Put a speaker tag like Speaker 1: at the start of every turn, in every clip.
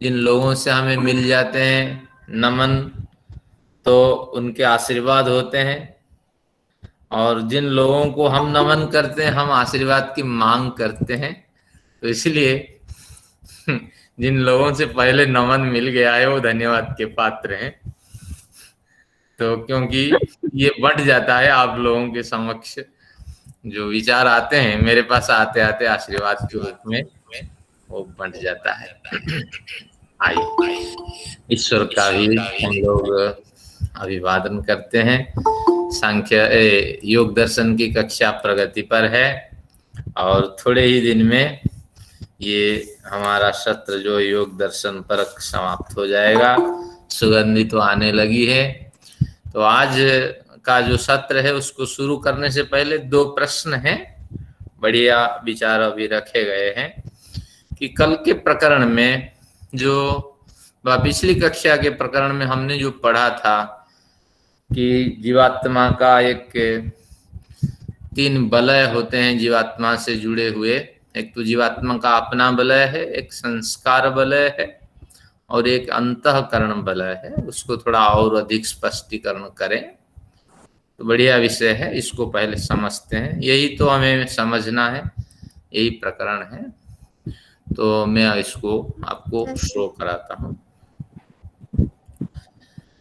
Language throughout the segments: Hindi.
Speaker 1: जिन लोगों से हमें मिल जाते हैं नमन, तो उनके आशीर्वाद होते हैं, और जिन लोगों को हम नमन करते हैं हम आशीर्वाद की मांग करते हैं। तो इसलिए जिन लोगों से पहले नमन मिल गया है वो धन्यवाद के पात्र हैं। तो क्योंकि ये बढ़ जाता है आप लोगों के समक्ष, जो विचार आते हैं मेरे पास आते आते आशीर्वाद के रूप में वो बढ़ जाता है। आइए ईश्वर का भी हम लोग अभिवादन करते हैं। सांख्य योग दर्शन की कक्षा प्रगति पर है और थोड़े ही दिन में ये हमारा सत्र जो योग दर्शन पर समाप्त हो जाएगा। सुगंधि तो आने लगी है। तो आज का जो सत्र है उसको शुरू करने से पहले दो प्रश्न हैं, बढ़िया विचार अभी रखे गए हैं कि कल के प्रकरण में जो पिछली कक्षा के प्रकरण में हमने जो पढ़ा था कि जीवात्मा का एक 3 वलय होते हैं जीवात्मा से जुड़े हुए। एक तो जीवात्मा का अपना वलय है, एक संस्कार वलय है और एक अंतःकरण वलय है। उसको थोड़ा और अधिक स्पष्टीकरण करें तो बढ़िया विषय है, इसको पहले समझते हैं। यही तो हमें समझना है, यही प्रकरण है। तो मैं इसको आपको शो कराता हूँ।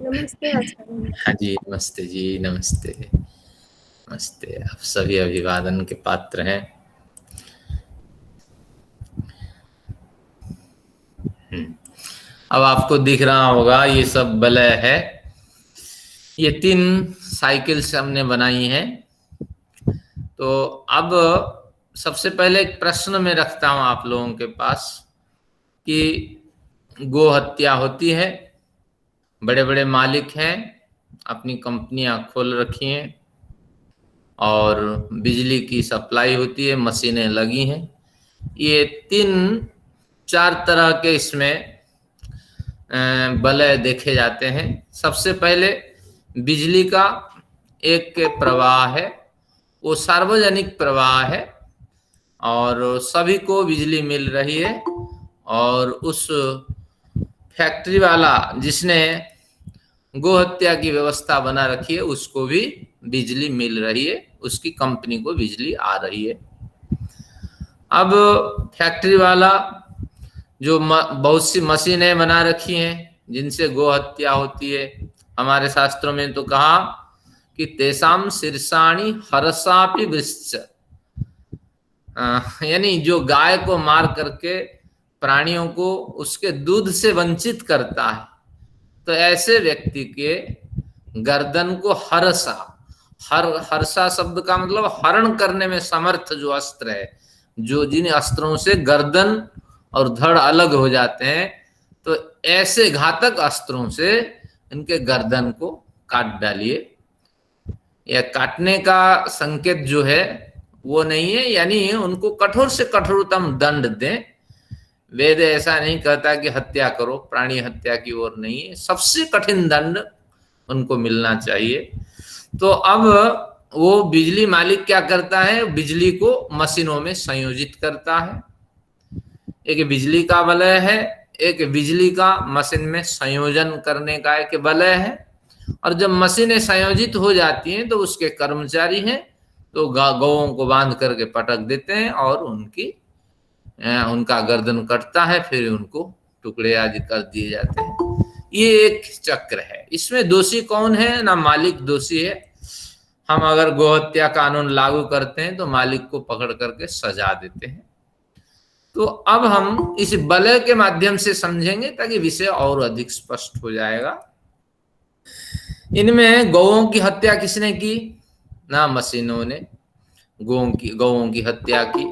Speaker 2: नमस्ते आचार्य।
Speaker 1: हाँ जी, नमस्ते जी, नमस्ते नमस्ते। आप सभी अभिवादन के पात्र हैं। अब आपको दिख रहा होगा ये सब वलय है। ये 3 साइकिल्स हमने बनाई हैं। तो अब सबसे पहले एक प्रश्न में रखता हूं आप लोगों के पास कि गो हत्या होती है, बड़े बड़े मालिक हैं, अपनी कंपनियां खोल रखी हैं और बिजली की सप्लाई होती है, मशीनें लगी हैं। ये 3-4 तरह के इसमें वलय देखे जाते हैं। सबसे पहले बिजली का एक प्रवाह है, वो सार्वजनिक प्रवाह है और सभी को बिजली मिल रही है। और उस फैक्ट्री वाला जिसने गो हत्या की व्यवस्था बना रखी है उसको भी बिजली मिल रही है, उसकी कंपनी को बिजली आ रही है। अब फैक्ट्री वाला जो बहुत सी मशीनें बना रखी हैं जिनसे गो हत्या होती है, हमारे शास्त्रों में तो कहा कि तेसाम शीर्षाणी हर्षापि वृश्च, यानी जो गाय को मार करके प्राणियों को उसके दूध से वंचित करता है, तो ऐसे व्यक्ति के गर्दन को हर्षा शब्द का मतलब हरण करने में समर्थ जो अस्त्र है, जो जिन अस्त्रों से गर्दन और धड़ अलग हो जाते हैं, तो ऐसे घातक अस्त्रों से इनके गर्दन को काट डालिए। यह काटने का संकेत जो है वो नहीं है, यानी उनको कठोर से कठोरतम दंड दें। वेद ऐसा नहीं कहता कि हत्या करो, प्राणी हत्या की ओर नहीं है, सबसे कठिन दंड उनको मिलना चाहिए। तो अब वो बिजली मालिक क्या करता है, बिजली को मशीनों में संयोजित करता है। एक बिजली का वलय है, एक बिजली का मशीन में संयोजन करने का एक वलय है। और जब मशीनें संयोजित हो जाती हैं तो उसके कर्मचारी हैं तो गौओं को बांध करके पटक देते हैं और उनका गर्दन कटता है, फिर उनको टुकड़े आदि कर दिए जाते हैं। ये एक चक्र है। इसमें दोषी कौन है? ना मालिक दोषी है। हम अगर गोहत्या कानून लागू करते हैं तो मालिक को पकड़ करके सजा देते हैं। तो अब हम इस वलय के माध्यम से समझेंगे ताकि विषय और अधिक स्पष्ट हो जाएगा। इनमें गौओं की हत्या किसने की? ना मशीनों ने गौओं की हत्या की।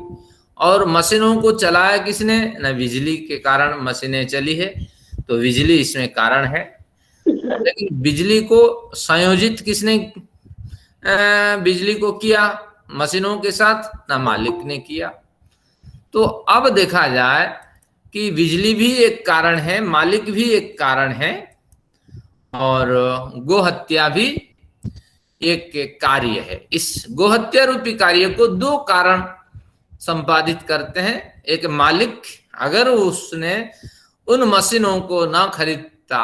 Speaker 1: और मशीनों को चलाया किसने? ना बिजली के कारण मशीनें चली है, तो बिजली इसमें कारण है। लेकिन बिजली को संयोजित किसने बिजली को किया मशीनों के साथ? ना मालिक ने किया। तो अब देखा जाए कि बिजली भी एक कारण है, मालिक भी एक कारण है और गोहत्या भी एक कार्य है। इस गोहत्या रूपी कार्य को 2 कारण संपादित करते हैं। एक मालिक, अगर उसने उन मशीनों को ना खरीदता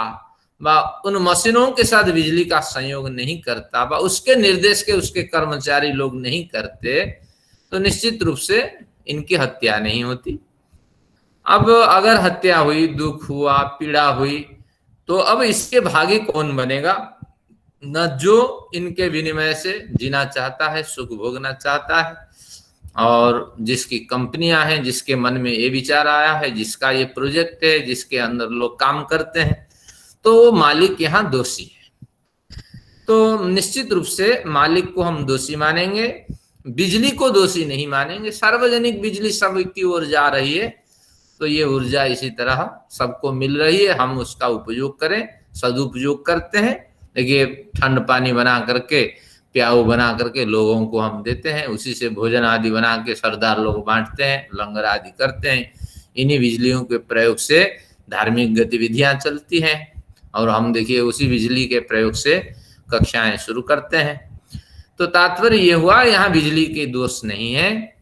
Speaker 1: व उन मशीनों के साथ बिजली का संयोग नहीं करता व उसके निर्देश के उसके कर्मचारी लोग नहीं करते, तो निश्चित रूप से इनकी हत्या नहीं होती। अब अगर हत्या हुई, दुख हुआ, पीड़ा हुई, तो अब इसके भागी कौन बनेगा? न जो इनके विनिमय से जीना चाहता है, सुख भोगना चाहता है, और जिसकी कंपनियां हैं, जिसके मन में ये विचार आया है, जिसका ये प्रोजेक्ट है, जिसके अंदर लोग काम करते हैं, तो वो मालिक यहाँ दोषी है। तो निश्चित रूप से मालिक को हम दोषी मानेंगे, बिजली को दोषी नहीं मानेंगे। सार्वजनिक बिजली सबकी ओर जा रही है, तो ये ऊर्जा इसी तरह सबको मिल रही है, हम उसका उपयोग करें, सदुपयोग करते हैं। देखिए, ठंड पानी बना करके, प्याऊ बना करके लोगों को हम देते हैं, उसी से भोजन आदि बना के सरदार लोग बांटते हैं, लंगर आदि करते हैं। इन्हीं बिजलियों के प्रयोग से धार्मिक गतिविधियां चलती हैं, और हम देखिए उसी बिजली के प्रयोग से कक्षाएं शुरू करते हैं। तो तात्पर्य ये हुआ, यहाँ बिजली के दोष नहीं है,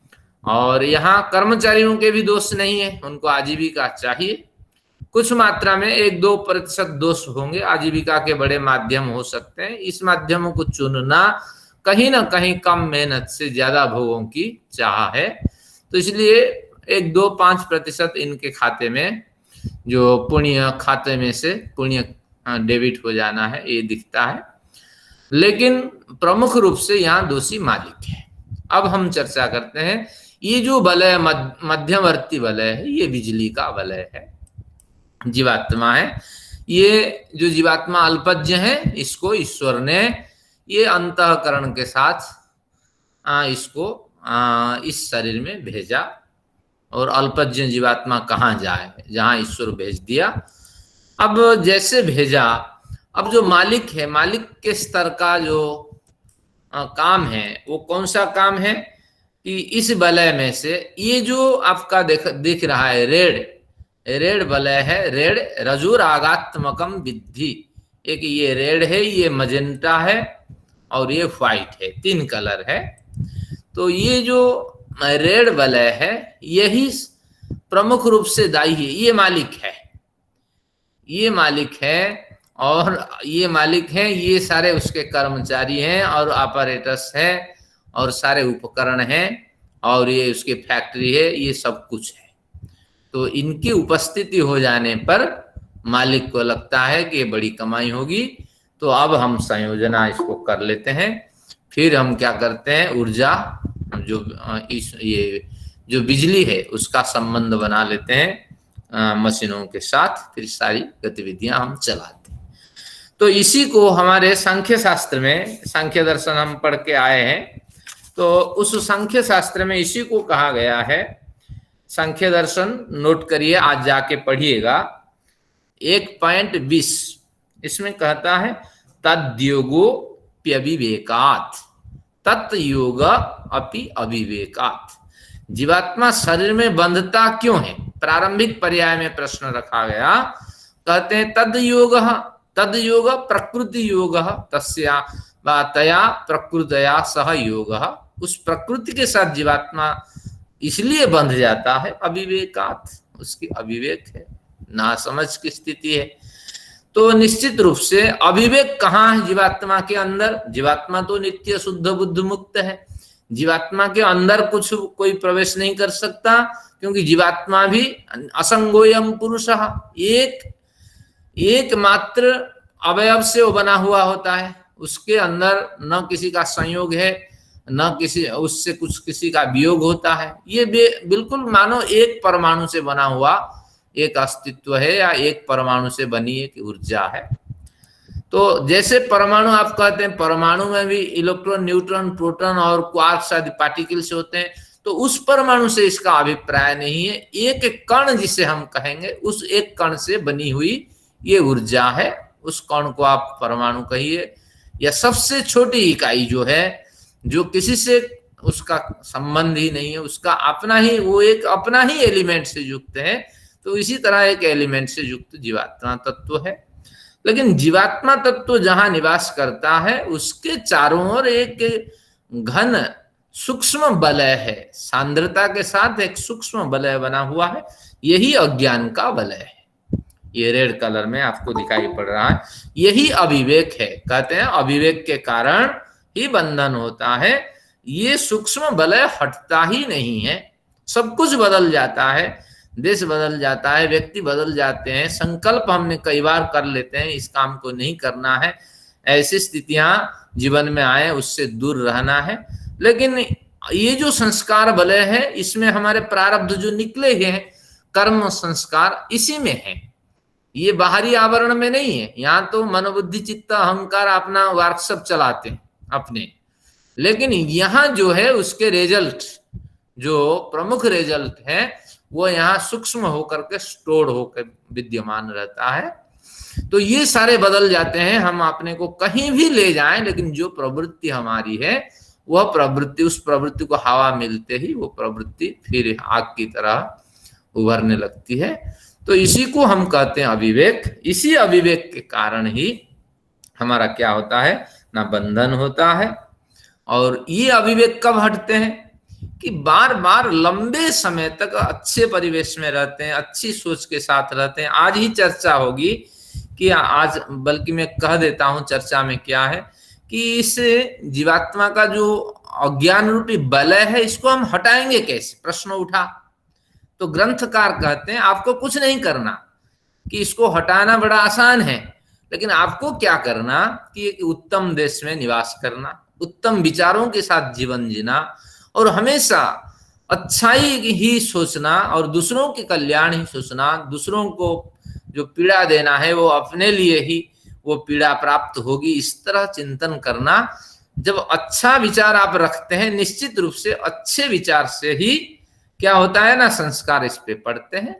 Speaker 1: और यहाँ कर्मचारियों के भी दोष नहीं है, उनको आजीविका चाहिए। कुछ मात्रा में 1-2% दोष होंगे, आजीविका के बड़े माध्यम हो सकते हैं, इस माध्यमों को चुनना कहीं ना कहीं कम मेहनत से ज्यादा भोगों की चाह है। तो इसलिए 1-2-5% इनके खाते में, जो पुण्य खाते में से पुण्य डेबिट हो जाना है, ये दिखता है। लेकिन प्रमुख रूप से यहाँ दोषी मालिक है। अब हम चर्चा करते हैं, ये जो वलय मध्यवर्ती वलय है, ये बिजली का वलय है, जीवात्मा है। ये जो जीवात्मा अल्पज्ञ है, इसको ईश्वर ने ये अंतःकरण के साथ इसको इस शरीर में भेजा। और अल्पज्ञ जीवात्मा कहाँ जाए, जहां ईश्वर भेज दिया। अब जैसे भेजा, अब जो मालिक है, मालिक के स्तर का जो काम है, वो कौन सा काम है कि इस वलय में से ये जो आपका दिख रहा है रेड वलय है, रेड रजूर आगात्मकम विद्धि। एक ये रेड है, ये मजेंटा है, और ये व्हाइट है, 3 कलर है। तो ये जो रेड वलय है, यही प्रमुख रूप से दायी है, ये मालिक है, ये मालिक है, और ये मालिक है, ये सारे उसके कर्मचारी हैं, और ऑपरेटर्स हैं, और सारे उपकरण हैं, और ये उसकी फैक्ट्री है, ये सब कुछ है। तो इनकी उपस्थिति हो जाने पर मालिक को लगता है कि ये बड़ी कमाई होगी, तो अब हम संयोजना इसको कर लेते हैं। फिर हम क्या करते हैं, ऊर्जा ये जो बिजली है उसका संबंध बना लेते हैं मशीनों के साथ, फिर सारी गतिविधियां हम चलाते हैं। तो इसी को हमारे सांख्य शास्त्र में, सांख्य दर्शन हम पढ़ के आए हैं, तो उस सांख्य शास्त्र में इसी को कहा गया है। सांख्य दर्शन नोट करिए, आज जाके पढ़िएगा, 1.20 इसमें कहता है, तद्योगोप्यविवेकात् तत्योग अपि अविवेकात्। जीवात्मा शरीर में बंधता क्यों है? प्रारंभिक पर्याय में प्रश्न रखा गया, कहते हैं तद्योग प्रकृति योग तस्या वा तया प्रकृतया सह योग। उस प्रकृति के साथ जीवात्मा इसलिए बंध जाता है, अविवेकात्, उसकी अविवेक है, नासमझ की स्थिति है। तो निश्चित रूप से अविवेक कहाँ है जीवात्मा के अंदर? जीवात्मा तो नित्य शुद्ध बुद्ध मुक्त है, जीवात्मा के अंदर कुछ कोई प्रवेश नहीं कर सकता, क्योंकि जीवात्मा भी असंगोयम पुरुष, एक मात्र अवयव से वो बना हुआ होता है, उसके अंदर न किसी का संयोग है, न किसी उससे कुछ किसी का वियोग होता है। ये बिल्कुल मानो एक परमाणु से बना हुआ एक अस्तित्व है, या एक परमाणु से बनी एक ऊर्जा है। तो जैसे परमाणु आप कहते हैं, परमाणु में भी इलेक्ट्रॉन, न्यूट्रॉन, प्रोटॉन और क्वार्क्स आदि पार्टिकल्स होते हैं, तो उस परमाणु से इसका अभिप्राय नहीं है। एक कण जिसे हम कहेंगे, उस एक कण से बनी हुई ये ऊर्जा है, उस कण को आप परमाणु कहिए, या सबसे छोटी इकाई जो है, जो किसी से उसका संबंध ही नहीं है, उसका अपना ही, वो एक अपना ही एलिमेंट से युक्त है। तो इसी तरह एक एलिमेंट से युक्त जीवात्मा तत्व है। लेकिन जीवात्मा तत्व जहां निवास करता है, उसके चारों ओर एक घन सूक्ष्म वलय है, सांद्रता के साथ एक सूक्ष्म वलय बना हुआ है, यही अज्ञान का वलय है। ये रेड कलर में आपको दिखाई पड़ रहा है, यही अविवेक है। कहते हैं अविवेक के कारण ही बंधन होता है। ये सूक्ष्म वलय हटता ही नहीं है, सब कुछ बदल जाता है, देश बदल जाता है, व्यक्ति बदल जाते हैं, संकल्प हमने कई बार कर लेते हैं इस काम को नहीं करना है, ऐसी स्थितियां जीवन में आए उससे दूर रहना है। लेकिन ये जो संस्कार वलय है इसमें हमारे प्रारब्ध जो निकले हैं कर्म संस्कार इसी में है, ये बाहरी आवरण में नहीं है। यहाँ तो मनोबुद्धि चित्त अहंकार अपना वर्कशॉप चलाते हैं अपने, लेकिन यहाँ जो है उसके रिजल्ट, जो प्रमुख रिजल्ट है वो यहाँ सूक्ष्म होकर के स्टोर होकर विद्यमान रहता है। तो ये सारे बदल जाते हैं, हम अपने को कहीं भी ले जाएं, लेकिन जो प्रवृत्ति हमारी है वह प्रवृत्ति, उस प्रवृत्ति को हवा मिलते ही वो प्रवृत्ति फिर आग की तरह उभरने लगती है। तो इसी को हम कहते हैं अविवेक। इसी अविवेक के कारण ही हमारा क्या होता है ना, बंधन होता है। और ये अविवेक कब हटते हैं कि बार बार लंबे समय तक अच्छे परिवेश में रहते हैं, अच्छी सोच के साथ रहते हैं। आज ही चर्चा होगी कि आज, बल्कि मैं कह देता हूं चर्चा में क्या है कि इस जीवात्मा का जो अज्ञान रूपी वलय है इसको हम हटाएंगे कैसे, प्रश्न उठा। तो ग्रंथकार कहते हैं आपको कुछ नहीं करना, कि इसको हटाना बड़ा आसान है, लेकिन आपको क्या करना कि एक उत्तम देश में निवास करना, उत्तम विचारों के साथ जीवन जीना और हमेशा अच्छाई ही सोचना और दूसरों के कल्याण ही सोचना। दूसरों को जो पीड़ा देना है वो अपने लिए ही वो पीड़ा प्राप्त होगी, इस तरह चिंतन करना। जब अच्छा विचार आप रखते हैं निश्चित रूप से अच्छे विचार से ही क्या होता है ना, संस्कार इस पे पड़ते हैं।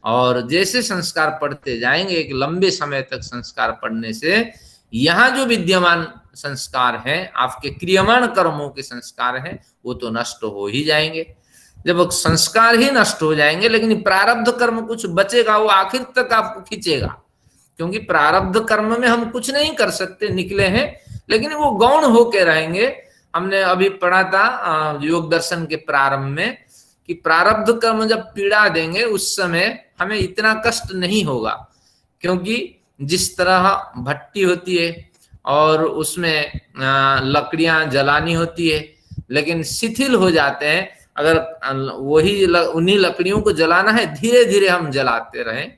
Speaker 1: और जैसे संस्कार पढ़ते जाएंगे, एक लंबे समय तक संस्कार पढ़ने से यहाँ जो विद्यमान संस्कार हैं, आपके क्रियमाण कर्मों के संस्कार हैं, वो तो नष्ट हो ही जाएंगे। जब संस्कार ही नष्ट हो जाएंगे, लेकिन प्रारब्ध कर्म कुछ बचेगा, वो आखिर तक आपको खींचेगा, क्योंकि प्रारब्ध कर्म में हम कुछ नहीं कर सकते, निकले हैं, लेकिन वो गौण होके रहेंगे। हमने अभी पढ़ा था योग दर्शन के प्रारंभ में कि प्रारब्ध कर्म जब पीड़ा देंगे उस समय हमें इतना कष्ट नहीं होगा, क्योंकि जिस तरह भट्टी होती है और उसमें लकड़ियां जलानी होती है, लेकिन शिथिल हो जाते हैं। अगर वही उन्हीं लकड़ियों को जलाना है, धीरे धीरे हम जलाते रहें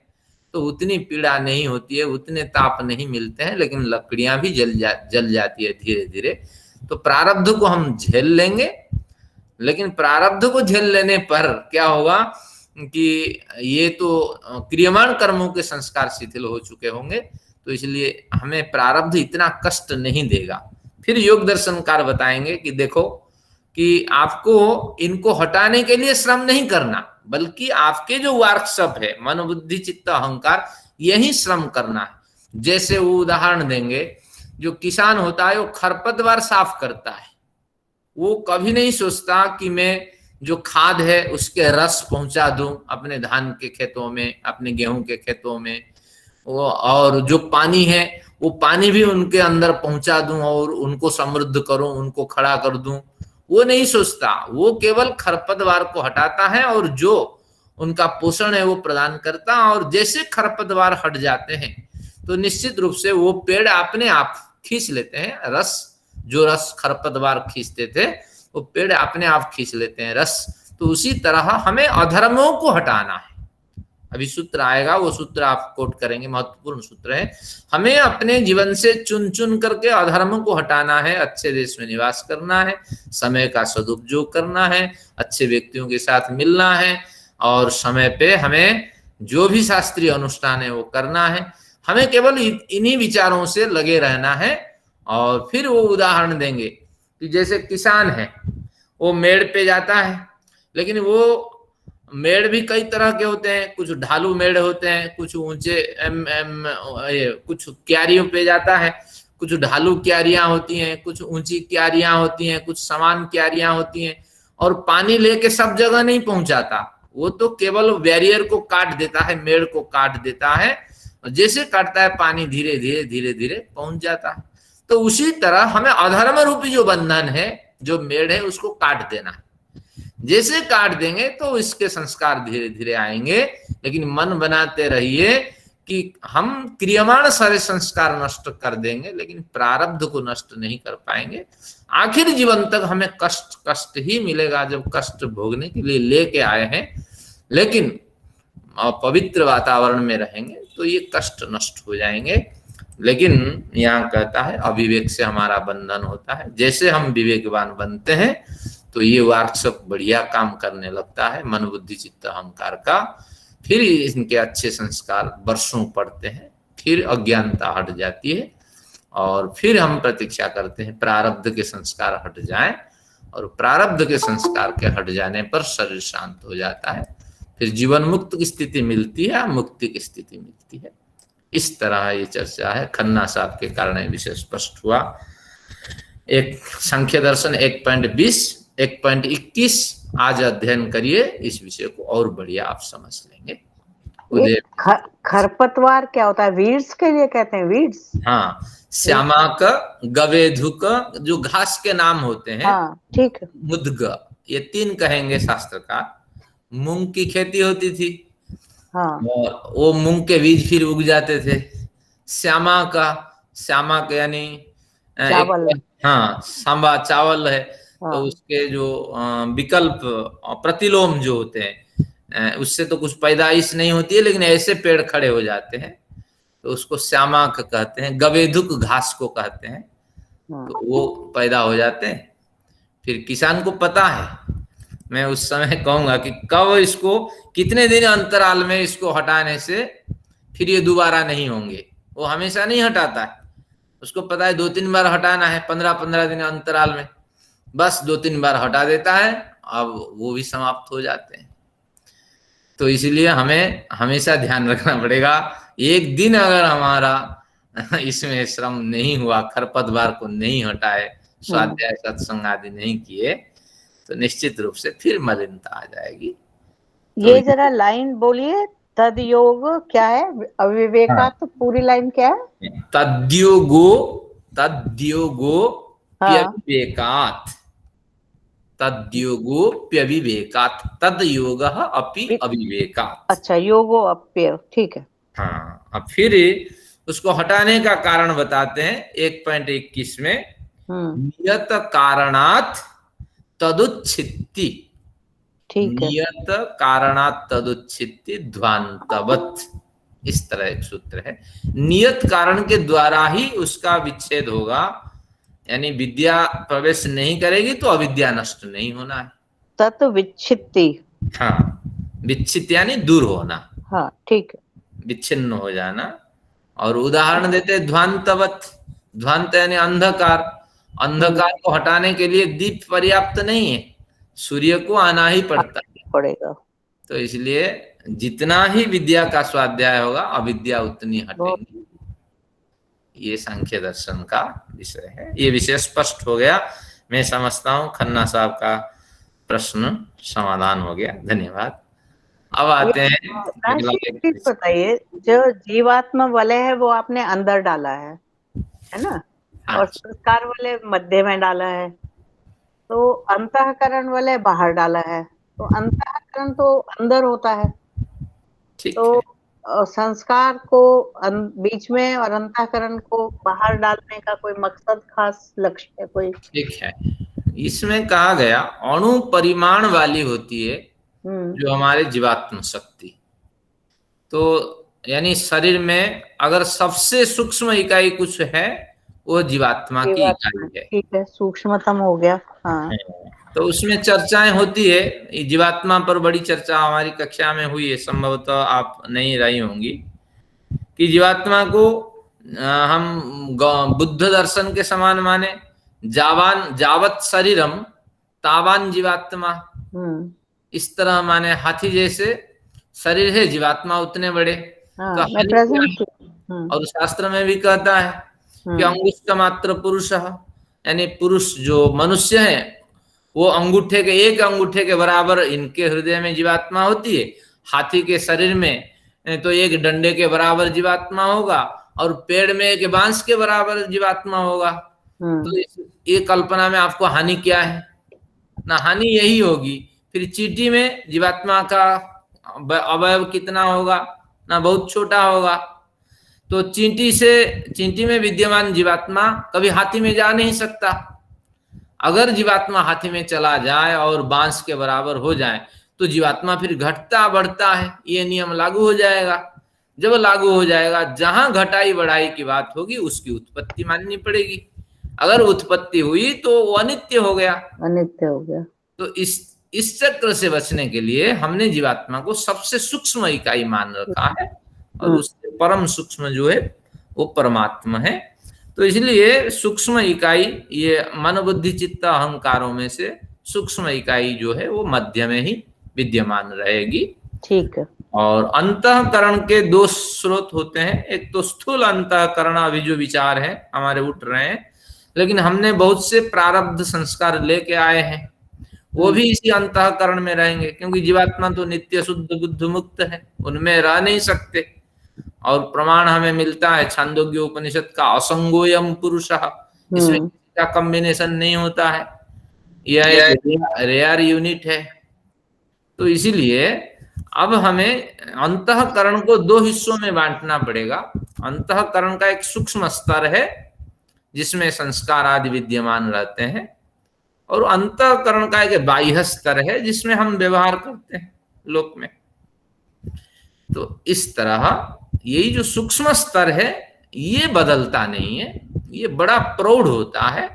Speaker 1: तो उतनी पीड़ा नहीं होती है, उतने ताप नहीं मिलते हैं, लेकिन लकड़ियां भी जल जाती है धीरे धीरे। तो प्रारब्ध को हम झेल लेंगे, लेकिन प्रारब्ध को झेल लेने पर क्या होगा कि ये तो क्रियमाण कर्मों के संस्कार शिथिल हो चुके होंगे, तो इसलिए हमें प्रारब्ध इतना कष्ट नहीं देगा। फिर योग दर्शनकार बताएंगे कि देखो कि आपको इनको हटाने के लिए श्रम नहीं करना, बल्कि आपके जो वर्कशॉप है मन बुद्धि चित्त अहंकार, यही श्रम करना है। जैसे वो उदाहरण देंगे, जो किसान होता है वो खरपतवार साफ करता है, वो कभी नहीं सोचता कि मैं जो खाद है उसके रस पहुंचा दूं अपने धान के खेतों में, अपने गेहूं के खेतों में, वो और जो पानी है वो पानी भी उनके अंदर पहुंचा दूं और उनको समृद्ध करूं, उनको खड़ा कर दूं, वो नहीं सोचता। वो केवल खरपतवार को हटाता है और जो उनका पोषण है वो प्रदान करता। और जैसे खरपतवार हट जाते हैं तो निश्चित रूप से वो पेड़ अपने आप खींच लेते हैं रस, जो रस खरपतवार खींचते थे वो पेड़ अपने आप खींच लेते हैं रस। तो उसी तरह हमें अधर्मों को हटाना है। अभी सूत्र आएगा, वो सूत्र आप कोट करेंगे, महत्वपूर्ण सूत्र है। हमें अपने जीवन से चुन चुन करके अधर्म को हटाना है, अच्छे देश में निवास करना है, समय का सदुपयोग करना है, अच्छे व्यक्तियों के साथ मिलना है और समय पे हमें जो भी शास्त्रीय अनुष्ठान है वो करना है। हमें केवल इन्हीं विचारों से लगे रहना है। और फिर वो उदाहरण देंगे कि जैसे किसान है, वो मेड़ पे जाता है, लेकिन वो मेड़ भी कई तरह के होते हैं, कुछ ढालू मेड़ होते हैं, कुछ ऊंचे कुछ क्यारियों पे जाता है, कुछ ढालू क्यारियां होती हैं, कुछ ऊंची क्यारियां होती हैं, कुछ समान क्यारियां होती हैं। और पानी लेके सब जगह नहीं पहुंचाता, वो तो केवल बैरियर को काट देता है, मेड़ को काट देता है, जैसे काटता है पानी धीरे धीरे धीरे धीरे पहुंच जाता है। तो उसी तरह हमें अधर्म रूपी जो बंधन है, जो मेड़ है, उसको काट देना है। जैसे काट देंगे तो इसके संस्कार धीरे धीरे आएंगे। लेकिन मन बनाते रहिए कि हम क्रियमाण सारे संस्कार नष्ट कर देंगे लेकिन प्रारब्ध को नष्ट नहीं कर पाएंगे। आखिर जीवन तक हमें कष्ट कष्ट ही मिलेगा जब कष्ट भोगने के लिए लेके आए हैं, लेकिन पवित्र वातावरण में रहेंगे तो ये कष्ट नष्ट हो जाएंगे। लेकिन यहाँ कहता है अविवेक से हमारा बंधन होता है। जैसे हम विवेकवान बनते हैं तो ये वार्षक बढ़िया काम करने लगता है, मन बुद्धि चित्त अहंकार का। फिर इनके अच्छे संस्कार वर्षों पड़ते हैं, फिर अज्ञानता हट जाती है और फिर हम प्रतीक्षा करते हैं प्रारब्ध के संस्कार हट जाएं, और प्रारब्ध के संस्कार के हट जाने पर शरीर शांत हो जाता है, फिर जीवन मुक्त की स्थिति मिलती है, मुक्ति की स्थिति मिलती है। इस तरह ये चर्चा है। खन्ना साहब के कारण विषय स्पष्ट हुआ। एक सांख्य दर्शन 1.20 1.21 आज अध्ययन करिए, इस विषय को और बढ़िया आप समझ लेंगे।
Speaker 3: खरपतवार क्या होता है? वीड्स के लिए कहते हैं, वीड्स।
Speaker 1: हाँ, श्यामाक, गवेधुक, जो घास के नाम होते हैं।
Speaker 3: हाँ, ठीक है।
Speaker 1: मुद्ग, ये 3 कहेंगे शास्त्रकार। मूंग की खेती होती थी,
Speaker 3: हाँ,
Speaker 1: और वो मूंग के बीज फिर उग जाते थे। श्यामा का यानी
Speaker 3: चावल।
Speaker 1: हाँ, सांबा चावल है।
Speaker 3: हाँ।
Speaker 1: तो उसके जो विकल्प प्रतिलोम जो होते हैं, उससे तो कुछ पैदाइश नहीं होती है, लेकिन ऐसे पेड़ खड़े हो जाते हैं तो उसको श्यामा कहते हैं। गवेधुक घास को कहते हैं। तो वो पैदा हो जाते हैं। फिर किसान को पता है, मैं उस समय कहूंगा कि कब इसको, कितने दिन अंतराल में इसको हटाने से फिर ये दोबारा नहीं होंगे। वो हमेशा नहीं हटाता है, उसको पता है 2-3 बार हटाना है, 15-15 दिन अंतराल में, बस 2-3 बार हटा देता है, अब वो भी समाप्त हो जाते हैं। तो इसलिए हमें हमेशा ध्यान रखना पड़ेगा, एक दिन अगर हमारा इसमें श्रम नहीं हुआ, खरपतवार को नहीं हटाए, स्वाध्याय सत्संग आदि नहीं किए, तो निश्चित रूप से फिर मलिनता आ जाएगी।
Speaker 3: ये जरा लाइन बोलिए, तद योग क्या है? अविवेकात। हाँ। पूरी लाइन क्या है?
Speaker 1: तद्योगो
Speaker 3: हाँ।
Speaker 1: प्यविवेकात्, तद्योगोप्यविवेकात्, तद योग अपि अविवेकात्।
Speaker 3: अच्छा, योगो अप्य, ठीक है।
Speaker 1: हाँ, अब फिर उसको हटाने का कारण बताते हैं 1.21 में। नियत कारणात् तदुच्छित्ति,
Speaker 3: ठीक है।
Speaker 1: नियत कारणात् तदुच्छित्ति ध्वान्तवत्, इस तरह एक सूत्र है। नियत कारण के द्वारा ही उसका विच्छेद होगा, यानी विद्या प्रवेश नहीं करेगी तो अविद्या नष्ट नहीं होना है।
Speaker 3: तत् विच्छित्ति।
Speaker 1: हाँ, विच्छित यानी दूर होना।
Speaker 3: हाँ, ठीक है,
Speaker 1: विच्छिन्न हो जाना। और उदाहरण देते ध्वान्तवत्, ध्वांत यानी अंधकार। अंधकार को हटाने के लिए दीप पर्याप्त नहीं है, सूर्य को आना ही पड़ेगा। तो इसलिए जितना ही विद्या का स्वाध्याय होगा, अविद्या उतनी हटेगी। ये सांख्य दर्शन का विषय है। ये विषय स्पष्ट हो गया, मैं समझता हूँ। खन्ना साहब का प्रश्न समाधान हो गया, धन्यवाद। अब आते हैं,
Speaker 3: बताइए, जो जीवात्मा वलय है वो आपने अंदर डाला है ना? और संस्कार वलय मध्य में डाला है, तो अंतःकरण वलय बाहर डाला है। तो अंतःकरण तो अंदर होता है, तो संस्कार को बीच में और अंतःकरण को बाहर डालने का कोई मकसद, खास लक्ष्य है कोई?
Speaker 1: ठीक है, इसमें कहा गया अणु परिमाण वाली होती है जो हमारे जीवात्म शक्ति। तो यानी शरीर में अगर सबसे सूक्ष्म इकाई कुछ है, वो जीवात्मा की इकाई है।
Speaker 3: ठीक है, सूक्ष्मतम हो गया। हाँ।
Speaker 1: तो उसमें चर्चाएं होती है, जीवात्मा पर बड़ी चर्चा हमारी कक्षा में हुई है, संभवतः आप नहीं रही होंगी, कि जीवात्मा को हम बुद्ध दर्शन के समान माने। जावत शरीरम तावान जीवात्मा, इस तरह माने हाथी जैसे शरीर है, जीवात्मा उतने बड़े। तो और शास्त्र में भी कहता है कि अंगुष्ठ मात्र पुरुष, यानी पुरुष जो मनुष्य है वो अंगूठे के, एक अंगूठे के बराबर इनके हृदय में जीवात्मा होती है। हाथी के शरीर में तो एक डंडे के बराबर जीवात्मा होगा, और पेड़ में एक बांस के बराबर जीवात्मा होगा। तो ये कल्पना में आपको हानि क्या है? ना हानि यही होगी। फिर चींटी में जीवात्मा का अवयव कितना होगा? ना बहुत छोटा होगा। तो चींटी में विद्यमान जीवात्मा कभी हाथी में जा नहीं सकता। अगर जीवात्मा हाथी में चला जाए और बांस के बराबर हो जाए तो जीवात्मा फिर घटता बढ़ता है, ये नियम लागू हो जाएगा। जब लागू हो जाएगा, जहां घटाई बढ़ाई की बात होगी उसकी उत्पत्ति माननी पड़ेगी। अगर उत्पत्ति हुई तो वो अनित्य हो गया,
Speaker 3: अनित्य हो गया।
Speaker 1: तो इस चक्र से बचने के लिए हमने जीवात्मा को सबसे सूक्ष्म इकाई मान रखा है, और उससे परम सूक्ष्म जो है वो परमात्मा है। तो इसलिए सूक्ष्म इकाई, ये मन बुद्धि चित्त अहंकारों में से सूक्ष्म इकाई जो है वो मध्य में ही विद्यमान रहेगी।
Speaker 3: ठीक है।
Speaker 1: और अंतःकरण के दो स्रोत होते हैं। एक तो स्थूल अंतःकरण, अभी जो विचार है हमारे उठ रहे हैं, लेकिन हमने बहुत से प्रारब्ध संस्कार लेके आए हैं, वो भी इसी अंतःकरण में रहेंगे, क्योंकि जीवात्मा तो नित्य शुद्ध बुद्ध मुक्त है, उनमें रह नहीं सकते। और प्रमाण हमें मिलता है छांदोग्य उपनिषद का, असंगोयम पुरुषः, इसमें किसी का कॉम्बिनेशन नहीं होता है, यह एक रेयर यूनिट है। तो इसीलिए अब हमें अंतःकरण को दो हिस्सों में बांटना पड़ेगा। अंतःकरण का एक सूक्ष्म स्तर है जिसमें संस्कार आदि विद्यमान रहते हैं, और अंतःकरण का एक बाह्य स्तर है जिसमें हम व्यवहार करते हैं लोक में। तो इस तरह यही जो सूक्ष्म स्तर है ये बदलता नहीं है, ये बड़ा प्रौढ़ होता है।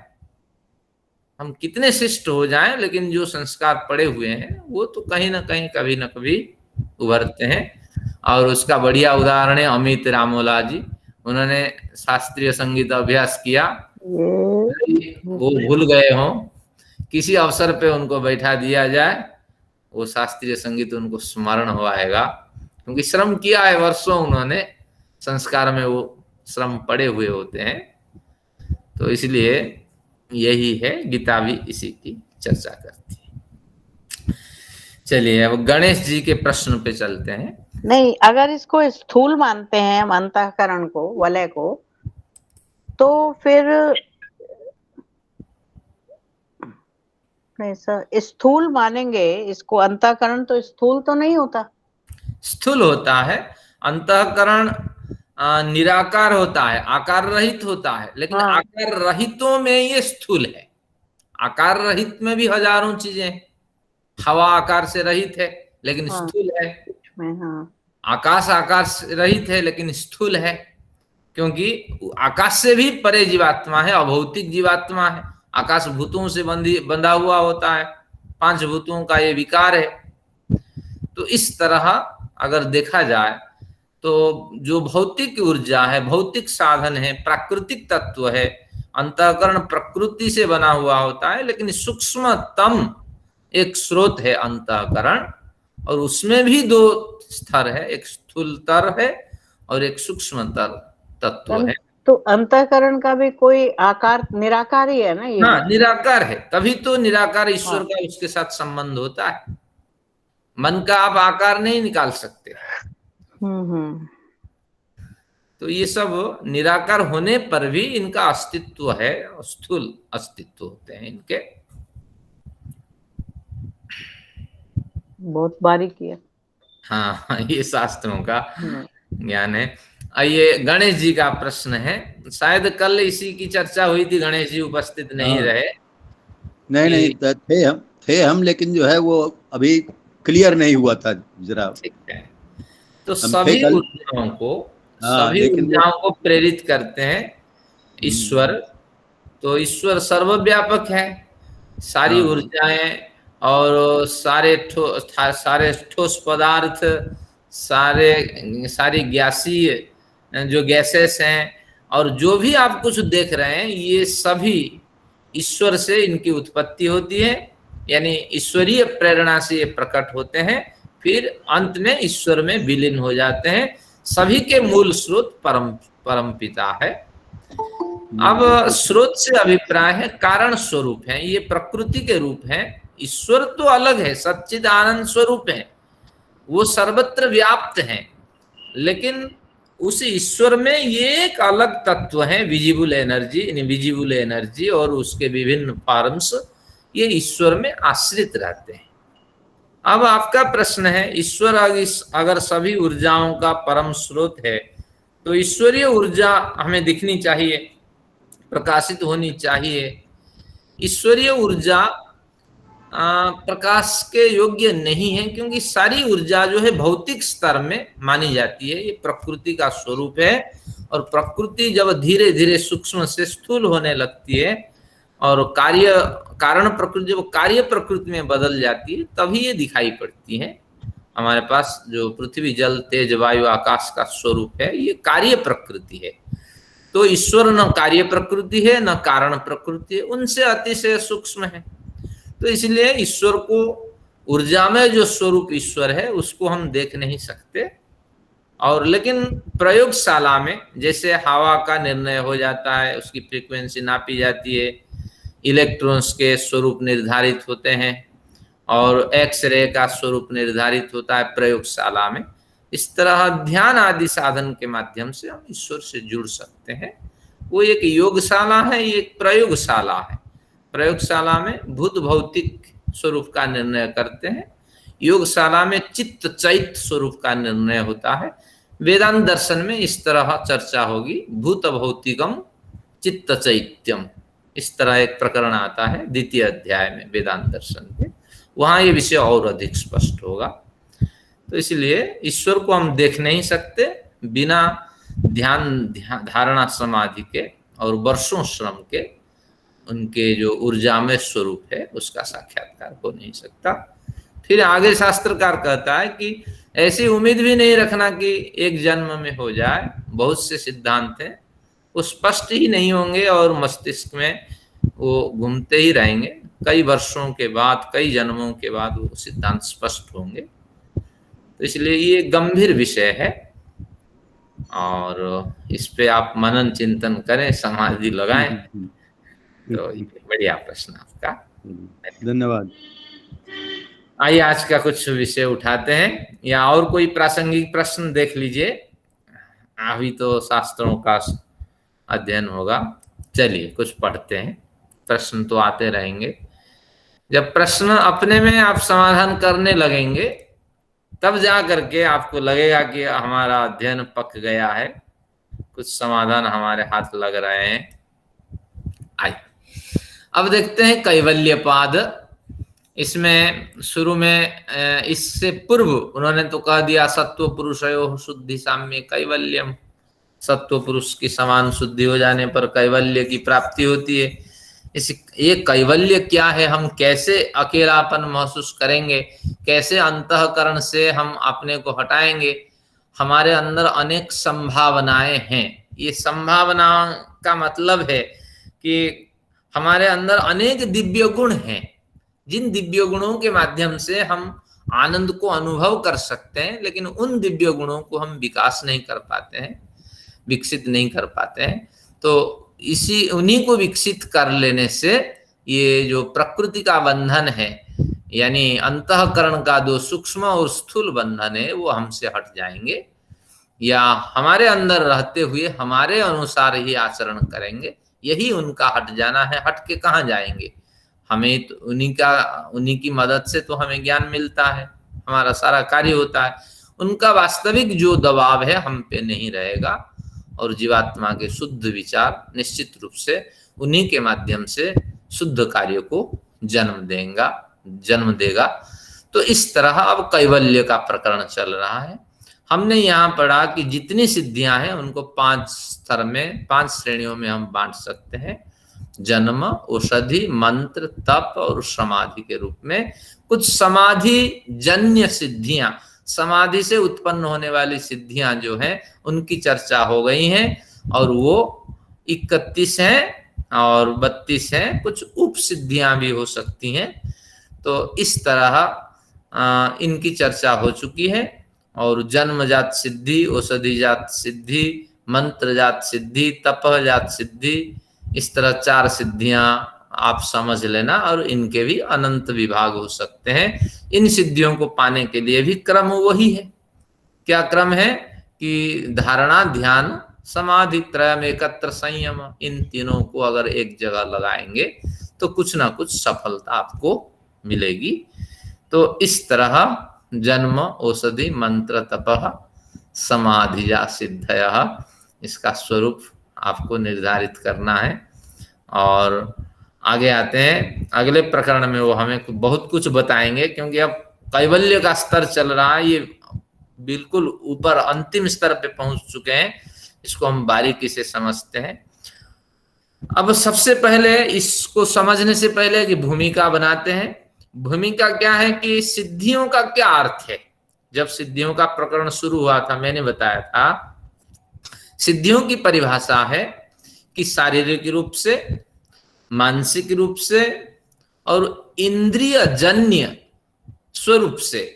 Speaker 1: हम कितने शिष्ट हो जाएं, लेकिन जो संस्कार पड़े हुए हैं वो तो कहीं ना कहीं कभी ना कभी उभरते हैं। और उसका बढ़िया उदाहरण है अमित रामोला जी। उन्होंने शास्त्रीय संगीत अभ्यास किया, वो भूल गए हों, किसी अवसर पे उनको बैठा दिया जाए, वो शास्त्रीय संगीत उनको स्मरण हो आएगा, क्योंकि श्रम किया है वर्षों उन्होंने, संस्कार में वो श्रम पड़े हुए होते हैं। तो इसलिए यही है, गीता भी इसी की चर्चा करती है। चलिए अब गणेश जी के प्रश्न पे चलते हैं।
Speaker 3: नहीं, अगर इसको स्थूल मानते हैं हम अंतःकरण को, वलय को, तो फिर नहीं सर, स्थूल मानेंगे इसको, अंतःकरण तो स्थूल तो नहीं होता।
Speaker 1: स्थूल होता है अंतःकरण, निराकार होता है, आकार रहित होता है, लेकिन
Speaker 3: हाँ।
Speaker 1: आकार रहितों में ये स्थूल है। आकार रहित में भी हजारों चीजें, हवा आकार से रहित है लेकिन
Speaker 3: हाँ।
Speaker 1: स्थूल है।
Speaker 3: हाँ।
Speaker 1: आकाश आकार से रहित है लेकिन स्थूल है, क्योंकि आकाश से भी परे जीवात्मा है, अभौतिक जीवात्मा है। आकाश भूतों से बंधा हुआ होता है, 5 भूतों का ये विकार है। तो इस तरह अगर देखा जाए तो जो भौतिक ऊर्जा है, भौतिक साधन है, प्राकृतिक तत्व है, अंतःकरण प्रकृति से बना हुआ होता है, लेकिन सूक्ष्मतम एक स्रोत है अंतःकरण, और उसमें भी 2 स्तर है, एक स्थूलतर है और एक सूक्ष्मतर तत्व है।
Speaker 3: तो अंतःकरण का भी कोई आकार निराकार ही है ना ये?
Speaker 1: हाँ, निराकार है, तभी तो निराकार ईश्वर का उसके साथ संबंध होता है। मन का आप आकार नहीं निकाल सकते। तो ये सब निराकार होने पर भी इनका अस्तित्व है, स्थूल अस्तित्व होते हैं इनके।
Speaker 3: बहुत बारीकी है।
Speaker 1: हाँ, ये शास्त्रों का ज्ञान है। ये गणेश जी का प्रश्न है, शायद कल इसी की चर्चा हुई थी, गणेश जी उपस्थित नहीं रहे।
Speaker 4: नहीं थे हम, लेकिन जो है वो अभी क्लियर नहीं हुआ था जरा।
Speaker 1: ठीक है, तो सभी ऊर्जाओं को प्रेरित करते हैं ईश्वर। तो ईश्वर सर्वव्यापक है, सारी ऊर्जाएं और सारे ठोस पदार्थ, सारी गैसीय जो गैसेस हैं, और जो भी आप कुछ देख रहे हैं, ये सभी ईश्वर से इनकी उत्पत्ति होती है, यानी ईश्वरीय प्रेरणा से ये प्रकट होते हैं, फिर अंत में ईश्वर में विलीन हो जाते हैं। सभी के मूल स्रोत परम पिता है। अब स्रोत से अभिप्राय है कारण स्वरूप है, ये प्रकृति के रूप हैं। ईश्वर तो अलग है, सच्चिद आनंद स्वरूप है, वो सर्वत्र व्याप्त हैं, लेकिन उस ईश्वर में ये एक अलग तत्व है, विजिबल एनर्जी, इनविजिबल एनर्जी, और उसके विभिन्न फॉर्म्स, ये ईश्वर में आश्रित रहते हैं। अब आपका प्रश्न है, ईश्वर अगर सभी ऊर्जाओं का परम स्रोत है, तो ईश्वरीय ऊर्जा हमें दिखनी चाहिए, प्रकाशित होनी चाहिए। ईश्वरीय ऊर्जा प्रकाश के योग्य नहीं है, क्योंकि सारी ऊर्जा जो है भौतिक स्तर में मानी जाती है। ये प्रकृति का स्वरूप है, और प्रकृति जब धीरे धीरे सूक्ष्म से स्थूल होने लगती है और कारण प्रकृति जब कार्य प्रकृति में बदल जाती है, तभी ये दिखाई पड़ती है। हमारे पास जो पृथ्वी, जल, तेज, वायु, आकाश का स्वरूप है, ये कार्य प्रकृति है। तो ईश्वर न कार्य प्रकृति है न कारण प्रकृति है, उनसे अतिशय सूक्ष्म है। तो इसलिए ईश्वर को, ऊर्जा में जो स्वरूप ईश्वर है उसको हम देख नहीं सकते। और लेकिन प्रयोगशाला में जैसे हवा का निर्णय हो जाता है, उसकी फ्रीक्वेंसी नापी जाती है, इलेक्ट्रॉन्स के स्वरूप निर्धारित होते हैं, और एक्सरे का स्वरूप निर्धारित होता है प्रयोगशाला में। इस तरह ध्यान आदि साधन के माध्यम से हम ईश्वर से जुड़ सकते हैं। वो एक योगशाला है, ये एक प्रयोगशाला है। प्रयोगशाला में भूत भौतिक स्वरूप का निर्णय करते हैं, योगशाला में चित्त चैत्य स्वरूप का निर्णय होता है। वेदांत दर्शन में इस तरह चर्चा होगी, भूत भौतिकम चित्त चैत्यम, इस तरह एक प्रकरण आता है 2य अध्याय में वेदांत दर्शन के, वहां ये विषय और अधिक स्पष्ट होगा। तो इसलिए ईश्वर को हम देख नहीं सकते बिना ध्यान धारणा समाधि के और वर्षों श्रम के। उनके जो ऊर्जामय स्वरूप है उसका साक्षात्कार हो नहीं सकता। फिर आगे शास्त्रकार कहता है कि ऐसी उम्मीद भी नहीं रखना कि एक जन्म में हो जाए। बहुत से सिद्धांत हैं वो स्पष्ट ही नहीं होंगे और मस्तिष्क में वो घूमते ही रहेंगे। कई वर्षों के बाद, कई जन्मों के बाद वो सिद्धांत स्पष्ट होंगे। तो इसलिए ये गंभीर विषय है और इस पे आप मनन चिंतन करें, समाधि लगाएं। तो बढ़िया प्रश्न आपका,
Speaker 4: धन्यवाद।
Speaker 1: आइए आज का कुछ विषय उठाते हैं, या और कोई प्रासंगिक प्रश्न देख लीजिए। अभी तो शास्त्रों का अध्ययन होगा। चलिए कुछ पढ़ते हैं, प्रश्न तो आते रहेंगे। जब प्रश्न अपने में आप समाधान करने लगेंगे तब जा करके आपको लगेगा कि हमारा अध्ययन पक गया है, कुछ समाधान हमारे हाथ लग रहे हैं। आइए अब देखते हैं कैवल्य पाद। इसमें शुरू में, इससे पूर्व उन्होंने तो कह दिया सत्व पुरुषयो शुद्धि साम्य कैवल्यम, सत्व पुरुष की समान शुद्धि हो जाने पर कैवल्य की प्राप्ति होती है। ये कैवल्य क्या है, हम कैसे अकेलापन महसूस करेंगे, कैसे अंतःकरण से हम अपने को हटाएंगे। हमारे अंदर अनेक संभावनाएं हैं। ये संभावना का मतलब है कि हमारे अंदर अनेक दिव्य गुण हैं, जिन दिव्य गुणों के माध्यम से हम आनंद को अनुभव कर सकते हैं, लेकिन उन दिव्य गुणों को हम विकास नहीं कर पाते हैं, विकसित नहीं कर पाते हैं। तो उन्हीं को विकसित कर लेने से ये जो प्रकृति का बंधन है, यानी अंतःकरण का जो सूक्ष्म और स्थूल बंधन है, वो हमसे हट जाएंगे, या हमारे अंदर रहते हुए हमारे अनुसार ही आचरण करेंगे। यही उनका हट जाना है। हट के कहाँ जाएंगे? हमें तो उन्हीं की मदद से तो हमें ज्ञान मिलता है, हमारा सारा कार्य होता है। उनका वास्तविक जो दबाव है हम पे नहीं रहेगा, और जीवात्मा के शुद्ध विचार निश्चित रूप से उन्हीं के माध्यम से शुद्ध कार्य को जन्म देगा। तो इस तरह अब कैवल्य का प्रकरण चल रहा है। हमने यहाँ पढ़ा कि जितनी सिद्धियां हैं उनको 5 स्तर में, 5 श्रेणियों में हम बांट सकते हैं। जन्म, औषधि, मंत्र, तप और समाधि के रूप में। कुछ समाधि जन्य सिद्धियां, समाधि से उत्पन्न होने वाली सिद्धियां जो हैं उनकी चर्चा हो गई हैं, और वो 31 हैं और 32 हैं। कुछ उप सिद्धियां भी हो सकती हैं। तो इस तरह इनकी चर्चा हो चुकी है। और जन्मजात सिद्धि, औषधि जात सिद्धि, मंत्र जात सिद्धि, तप जात सिद्धि, इस तरह 4 सिद्धियां आप समझ लेना, और इनके भी अनंत विभाग हो सकते हैं। इन सिद्धियों को पाने के लिए भी क्रम वही है। क्या क्रम है? कि धारणा, ध्यान, समाधि, त्रयम एकत्र संयम, इन तीनों को अगर एक जगह लगाएंगे तो कुछ ना कुछ सफलता आपको मिलेगी। तो इस तरह जन्म, औषधि, मंत्र, तपः, समाधिजा सिद्धयः, इसका स्वरूप आपको निर्धारित करना है। और आगे आते हैं अगले प्रकरण में, वो हमें बहुत कुछ बताएंगे, क्योंकि अब कैवल्य का स्तर चल रहा है, ये बिल्कुल ऊपर अंतिम स्तर पे पहुंच चुके हैं। इसको हम बारीकी से समझते हैं। अब सबसे पहले इसको समझने से पहले कि भूमिका बनाते हैं। भूमिका क्या है कि सिद्धियों का क्या अर्थ है। जब सिद्धियों का प्रकरण शुरू हुआ था, मैंने बताया था सिद्धियों की परिभाषा है कि शारीरिक रूप से, मानसिक रूप से और इंद्रिय जन्य स्वरूप से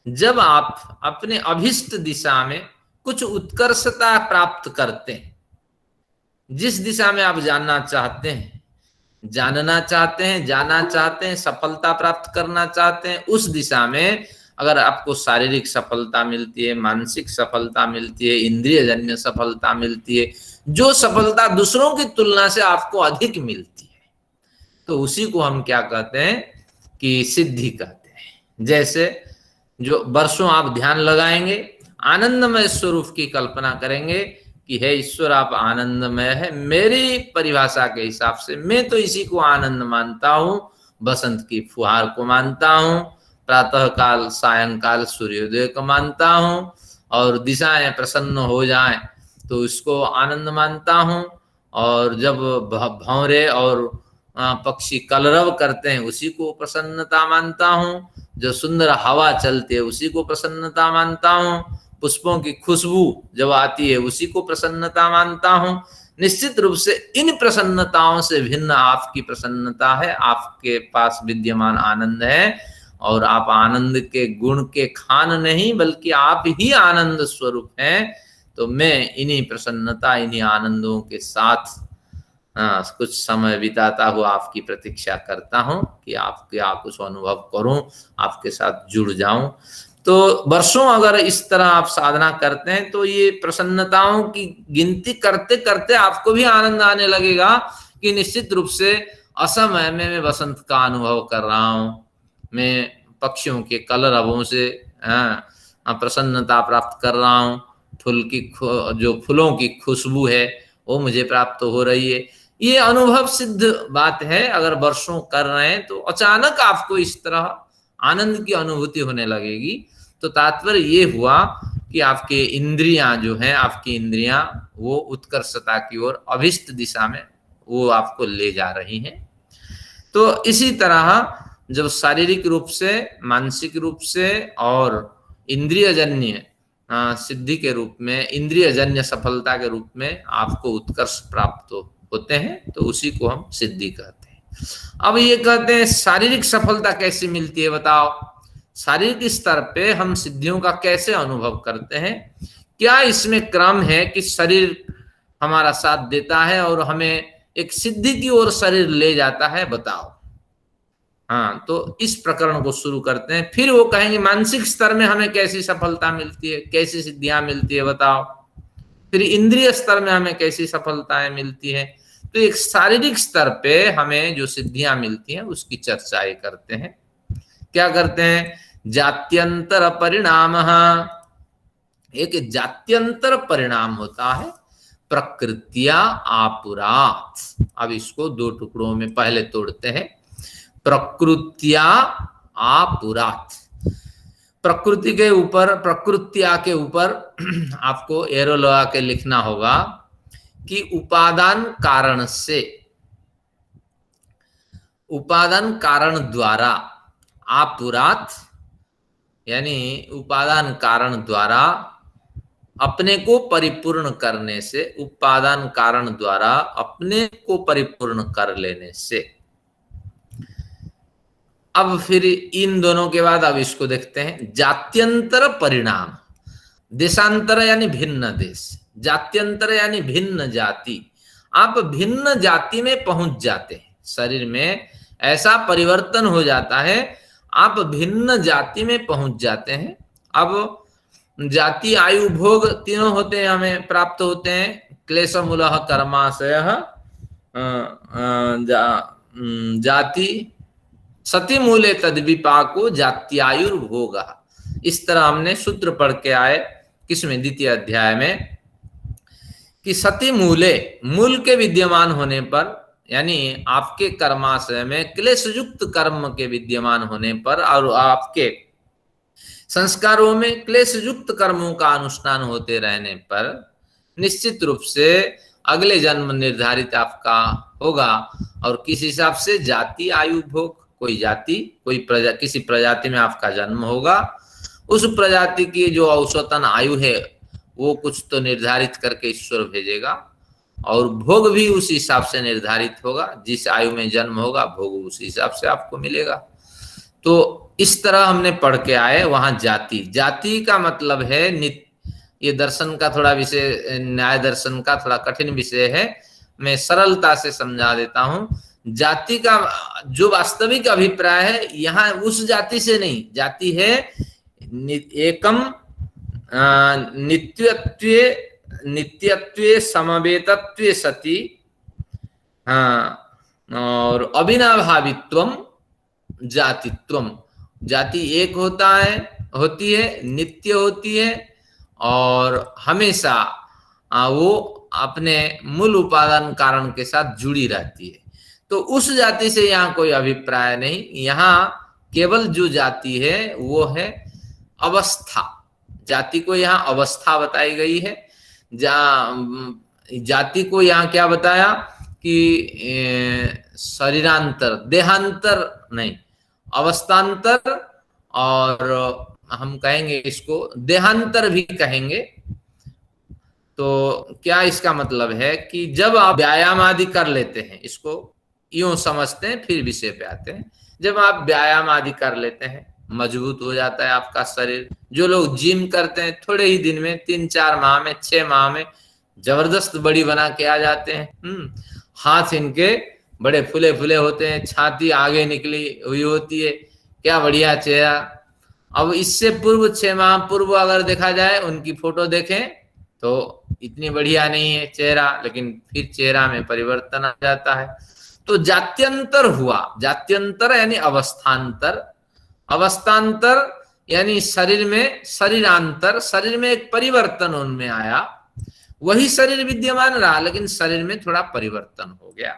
Speaker 1: जब आप अपने अभिष्ट दिशा में कुछ उत्कर्षता प्राप्त करते हैं, जिस दिशा में आप जानना चाहते हैं, जाना चाहते हैं, सफलता प्राप्त करना चाहते हैं, उस दिशा में अगर आपको शारीरिक सफलता मिलती है, मानसिक सफलता मिलती है, इंद्रिय जन्य सफलता मिलती है, जो सफलता दूसरों की तुलना से आपको अधिक मिलती है, तो उसी को हम क्या कहते हैं कि सिद्धि कहते हैं। जैसे जो वर्षों आप ध्यान लगाएंगे, आनंदमय स्वरूप की कल्पना करेंगे कि हे ईश्वर आप आनंदमय है। मेरी परिभाषा के हिसाब से मैं तो इसी को आनंद मानता हूँ, बसंत की फुहार को मानता हूँ, प्रातः काल सायंकाल सूर्योदय को मानता हूँ, और दिशाएं प्रसन्न हो जाएं तो इसको आनंद मानता हूँ, और जब भंवरे और पक्षी कलरव करते हैं उसी को प्रसन्नता मानता हूँ, जो सुंदर हवा चलती है उसी को प्रसन्नता मानता हूँ, पुष्पों की खुशबू जब आती है उसी को प्रसन्नता मानता हूँ। निश्चित रूप से इन प्रसन्नताओं से भिन्न आपकी प्रसन्नता है, आपके पास विद्यमान आनंद है, और आप आनंद के गुण के खान नहीं बल्कि आप ही आनंद स्वरूप हैं। तो मैं इन्हीं प्रसन्नता, इन्हीं आनंदों के साथ कुछ समय बिताता हुआ आपकी प्रतीक्षा करता हूं कि आपके आप कुछ अनुभव करूं, आपके साथ जुड़ जाऊं। तो वर्षों अगर इस तरह आप साधना करते हैं तो ये प्रसन्नताओं की गिनती करते करते आपको भी आनंद आने लगेगा कि निश्चित रूप से असमय में मैं बसंत का अनुभव कर रहा हूं, मैं पक्षियों के कलरवों से प्रसन्नता प्राप्त कर रहा हूं, जो फूलों की खुशबू है वो मुझे प्राप्त हो रही है। ये अनुभव सिद्ध बात है। अगर वर्षों कर रहे हैं तो अचानक आपको इस तरह आनंद की अनुभूति होने लगेगी। तो तात्पर्य ये हुआ कि आपके इंद्रियां जो हैं, आपकी इंद्रियां वो उत्कर्षता की ओर, अभिष्ट दिशा में वो आपको ले जा रही हैं। तो इसी तरह जब शारीरिक रूप से, मानसिक रूप से और इंद्रियजन्य सिद्धि के रूप में, इंद्रियजन्य सफलता के रूप में आपको उत्कर्ष प्राप्त होते हैं, तो उसी को हम सिद्धि कहते हैं। अब ये कहते हैं शारीरिक सफलता कैसे मिलती है, बताओ। शारीरिक स्तर पे हम सिद्धियों का कैसे अनुभव करते हैं? क्या इसमें क्रम है कि शरीर हमारा साथ देता है और हमें एक सिद्धि की ओर शरीर ले जाता है? बताओ। हाँ, तो इस प्रकरण को शुरू करते हैं। फिर वो कहेंगे मानसिक स्तर में हमें कैसी सफलता मिलती है, कैसी सिद्धियां मिलती है, बताओ। फिर इंद्रिय स्तर में हमें कैसी सफलताएं मिलती है। तो एक शारीरिक स्तर पे हमें जो सिद्धियां मिलती हैं उसकी चर्चा ये करते हैं। क्या करते हैं? जात्यंतर परिणाम। एक जात्यंतर परिणाम होता है, प्रकृत्या आपुरात। अब इसको दो टुकड़ों में पहले तोड़ते हैं। प्रकृत्या आपुरात, प्रकृति के ऊपर, प्रकृत्या के ऊपर आपको एरो लगा के लिखना होगा कि उपादान कारण से, उपादान कारण द्वारा, आपुरात यानी उपादान कारण द्वारा अपने को परिपूर्ण करने से, उपादान कारण द्वारा अपने को परिपूर्ण कर लेने से। अब फिर इन दोनों के बाद अब इसको देखते हैं जात्यंतर परिणाम। देशांतर यानी भिन्न देश, जात्यंतर यानी भिन्न जाति। आप भिन्न जाति में पहुंच जाते हैं, शरीर में ऐसा परिवर्तन हो जाता है, आप भिन्न जाति में पहुंच जाते हैं। अब जाति, आयु, भोग तीनों होते हैं, हमें प्राप्त होते हैं। क्लेश मूलः कर्माशयः जाति सती मूले तद्विपाको जात्यायुर्भोग। इस तरह हमने सूत्र पढ़ के आए, किसमें? द्वितीय अध्याय में, कि सति मूले, मूल के विद्यमान होने पर, यानी आपके कर्माशय में क्लेश युक्त कर्म के विद्यमान होने पर और आपके संस्कारों में क्लेश युक्त कर्मों का अनुष्ठान होते रहने पर निश्चित रूप से अगले जन्म निर्धारित आपका होगा। और किस हिसाब से? जाति, आयु, भोग। कोई जाति, कोई किसी प्रजाति में आपका जन्म होगा, उस प्रजाति की जो औसतन आयु है वो कुछ तो निर्धारित करके ईश्वर भेजेगा, और भोग भी उस हिसाब से निर्धारित होगा। जिस आयु में जन्म होगा भोग उस हिसाब से आपको मिलेगा। तो इस तरह हमने पढ़ के आए। वहां जाति, जाति का मतलब है नित्य। ये दर्शन का थोड़ा विषय, न्याय दर्शन का थोड़ा कठिन विषय है, मैं सरलता से समझा देता हूं। जाति का जो वास्तविक अभिप्राय है यहाँ उस जाति से नहीं, जाति है एकम नित्यत्वे समवेतत्वे सति, और अविनाभावित्वम जातित्वम। जाति एक होती है, नित्य होती है, और हमेशा वो अपने मूल उपादान कारण के साथ जुड़ी रहती है। तो उस जाति से यहाँ कोई अभिप्राय नहीं। यहाँ केवल जो जाति है वो है अवस्था। जाति को यहाँ अवस्था बताई गई है। जाति को यहाँ क्या बताया कि शरीरांतर, देहांतर नहीं, अवस्थांतर, और हम कहेंगे इसको देहांतर भी कहेंगे। तो क्या इसका मतलब है कि जब आप व्यायाम आदि कर लेते हैं, इसको यूं समझते हैं फिर विषय पे आते हैं। जब आप व्यायाम आदि कर लेते हैं, मजबूत हो जाता है आपका शरीर। जो लोग जिम करते हैं थोड़े ही दिन में, 3-4 माह में, 6 माह में जबरदस्त बड़ी बना के आ जाते हैं। हाथ इनके बड़े फुले फुले होते हैं, छाती आगे निकली हुई होती है, क्या बढ़िया चेहरा। अब इससे पूर्व 6 माह पूर्व अगर देखा जाए, उनकी फोटो देखें तो इतनी बढ़िया नहीं है चेहरा, लेकिन फिर चेहरा में परिवर्तन आ जाता है। तो जात्यंतर हुआ। जात्यंतर यानी अवस्थांतर, अवस्थांतर यानी शरीर में शरीरांतर, शरीर में एक परिवर्तन उनमें आया। वही शरीर विद्यमान रहा लेकिन शरीर में थोड़ा परिवर्तन हो गया,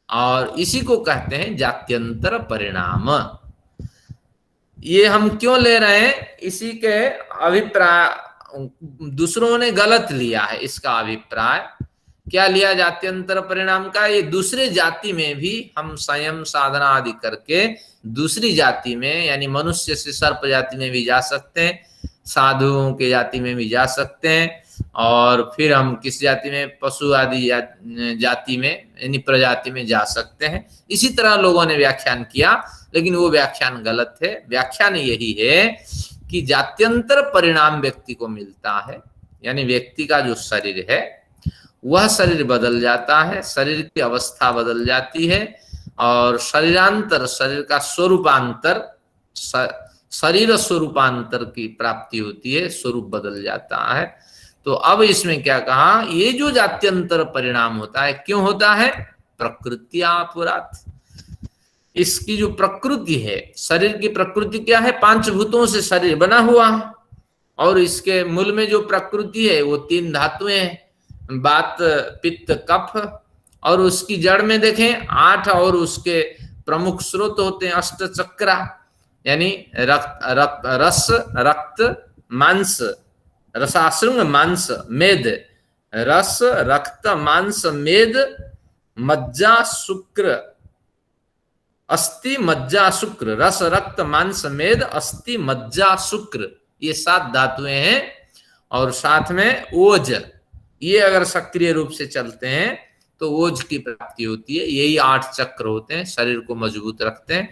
Speaker 1: और इसी को कहते हैं जात्यंतर परिणाम। ये हम क्यों ले रहे हैं? इसी के अभिप्राय दूसरों ने गलत लिया है। इसका अभिप्राय क्या लिया जात्यंतर परिणाम का? ये दूसरे जाति में भी हम संयम साधना आदि करके दूसरी जाति में, यानी मनुष्य से सर्प जाति में भी जा सकते हैं, साधुओं के जाति में भी जा सकते हैं, और फिर हम किस जाति में, पशु आदि जाति में यानी प्रजाति में जा सकते हैं। इसी तरह लोगों ने व्याख्यान किया, लेकिन वो व्याख्यान गलत है। व्याख्यान यही है कि जात्यंतर परिणाम व्यक्ति को मिलता है, यानी व्यक्ति का जो शरीर है वह शरीर बदल जाता है, शरीर की अवस्था बदल जाती है, और शरीरांतर, शरीर का स्वरूपांतर, शरीर स्वरूपांतर की प्राप्ति होती है, स्वरूप बदल जाता है। तो अब इसमें क्या कहा? ये जो जात्यंतर परिणाम होता है, क्यों होता है? प्रकृत्यापुरात्। इसकी जो प्रकृति है, शरीर की प्रकृति क्या है? 5 भूतों से शरीर बना हुआ है, और इसके मूल में जो प्रकृति है वो 3 धातुएं हैं, वात, पित्त, कफ। और उसकी जड़ में देखें 8 और उसके प्रमुख स्रोत होते हैं, अष्ट चक्रा, यानी रस, रक्त, मांस, रसाश्रृंग, मांस, मेद, रस, रक्त, मांस, मेद, मज्जा, शुक्र, अस्थि, मज्जा, शुक्र। रस, रक्त, मांस, मेद, अस्थि, मज्जा, शुक्र, ये 7 धातुएं हैं। और साथ में ओज, ये अगर सक्रिय रूप से चलते हैं तो ओज की प्राप्ति होती है। यही 8 चक्र होते हैं, शरीर को मजबूत रखते हैं।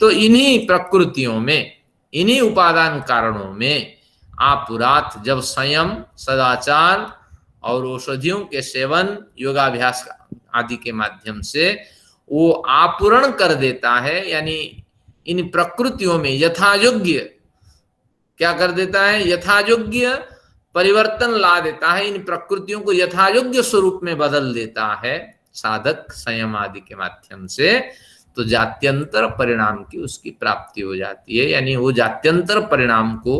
Speaker 1: तो इन्हीं प्रकृतियों में, इन्हीं उपादान कारणों में आपुरात, जब संयम, सदाचार और औषधियों के सेवन, योगाभ्यास आदि के माध्यम से वो आपूरण कर देता है, यानी इन प्रकृतियों में यथायोग्य क्या कर देता है? यथायोग्य परिवर्तन ला देता है, इन प्रकृतियों को यथायोग्य स्वरूप में बदल देता है साधक संयम आदि के माध्यम से। तो जात्यंतर परिणाम की उसकी प्राप्ति हो जाती है, यानी वो जात्यंतर परिणाम को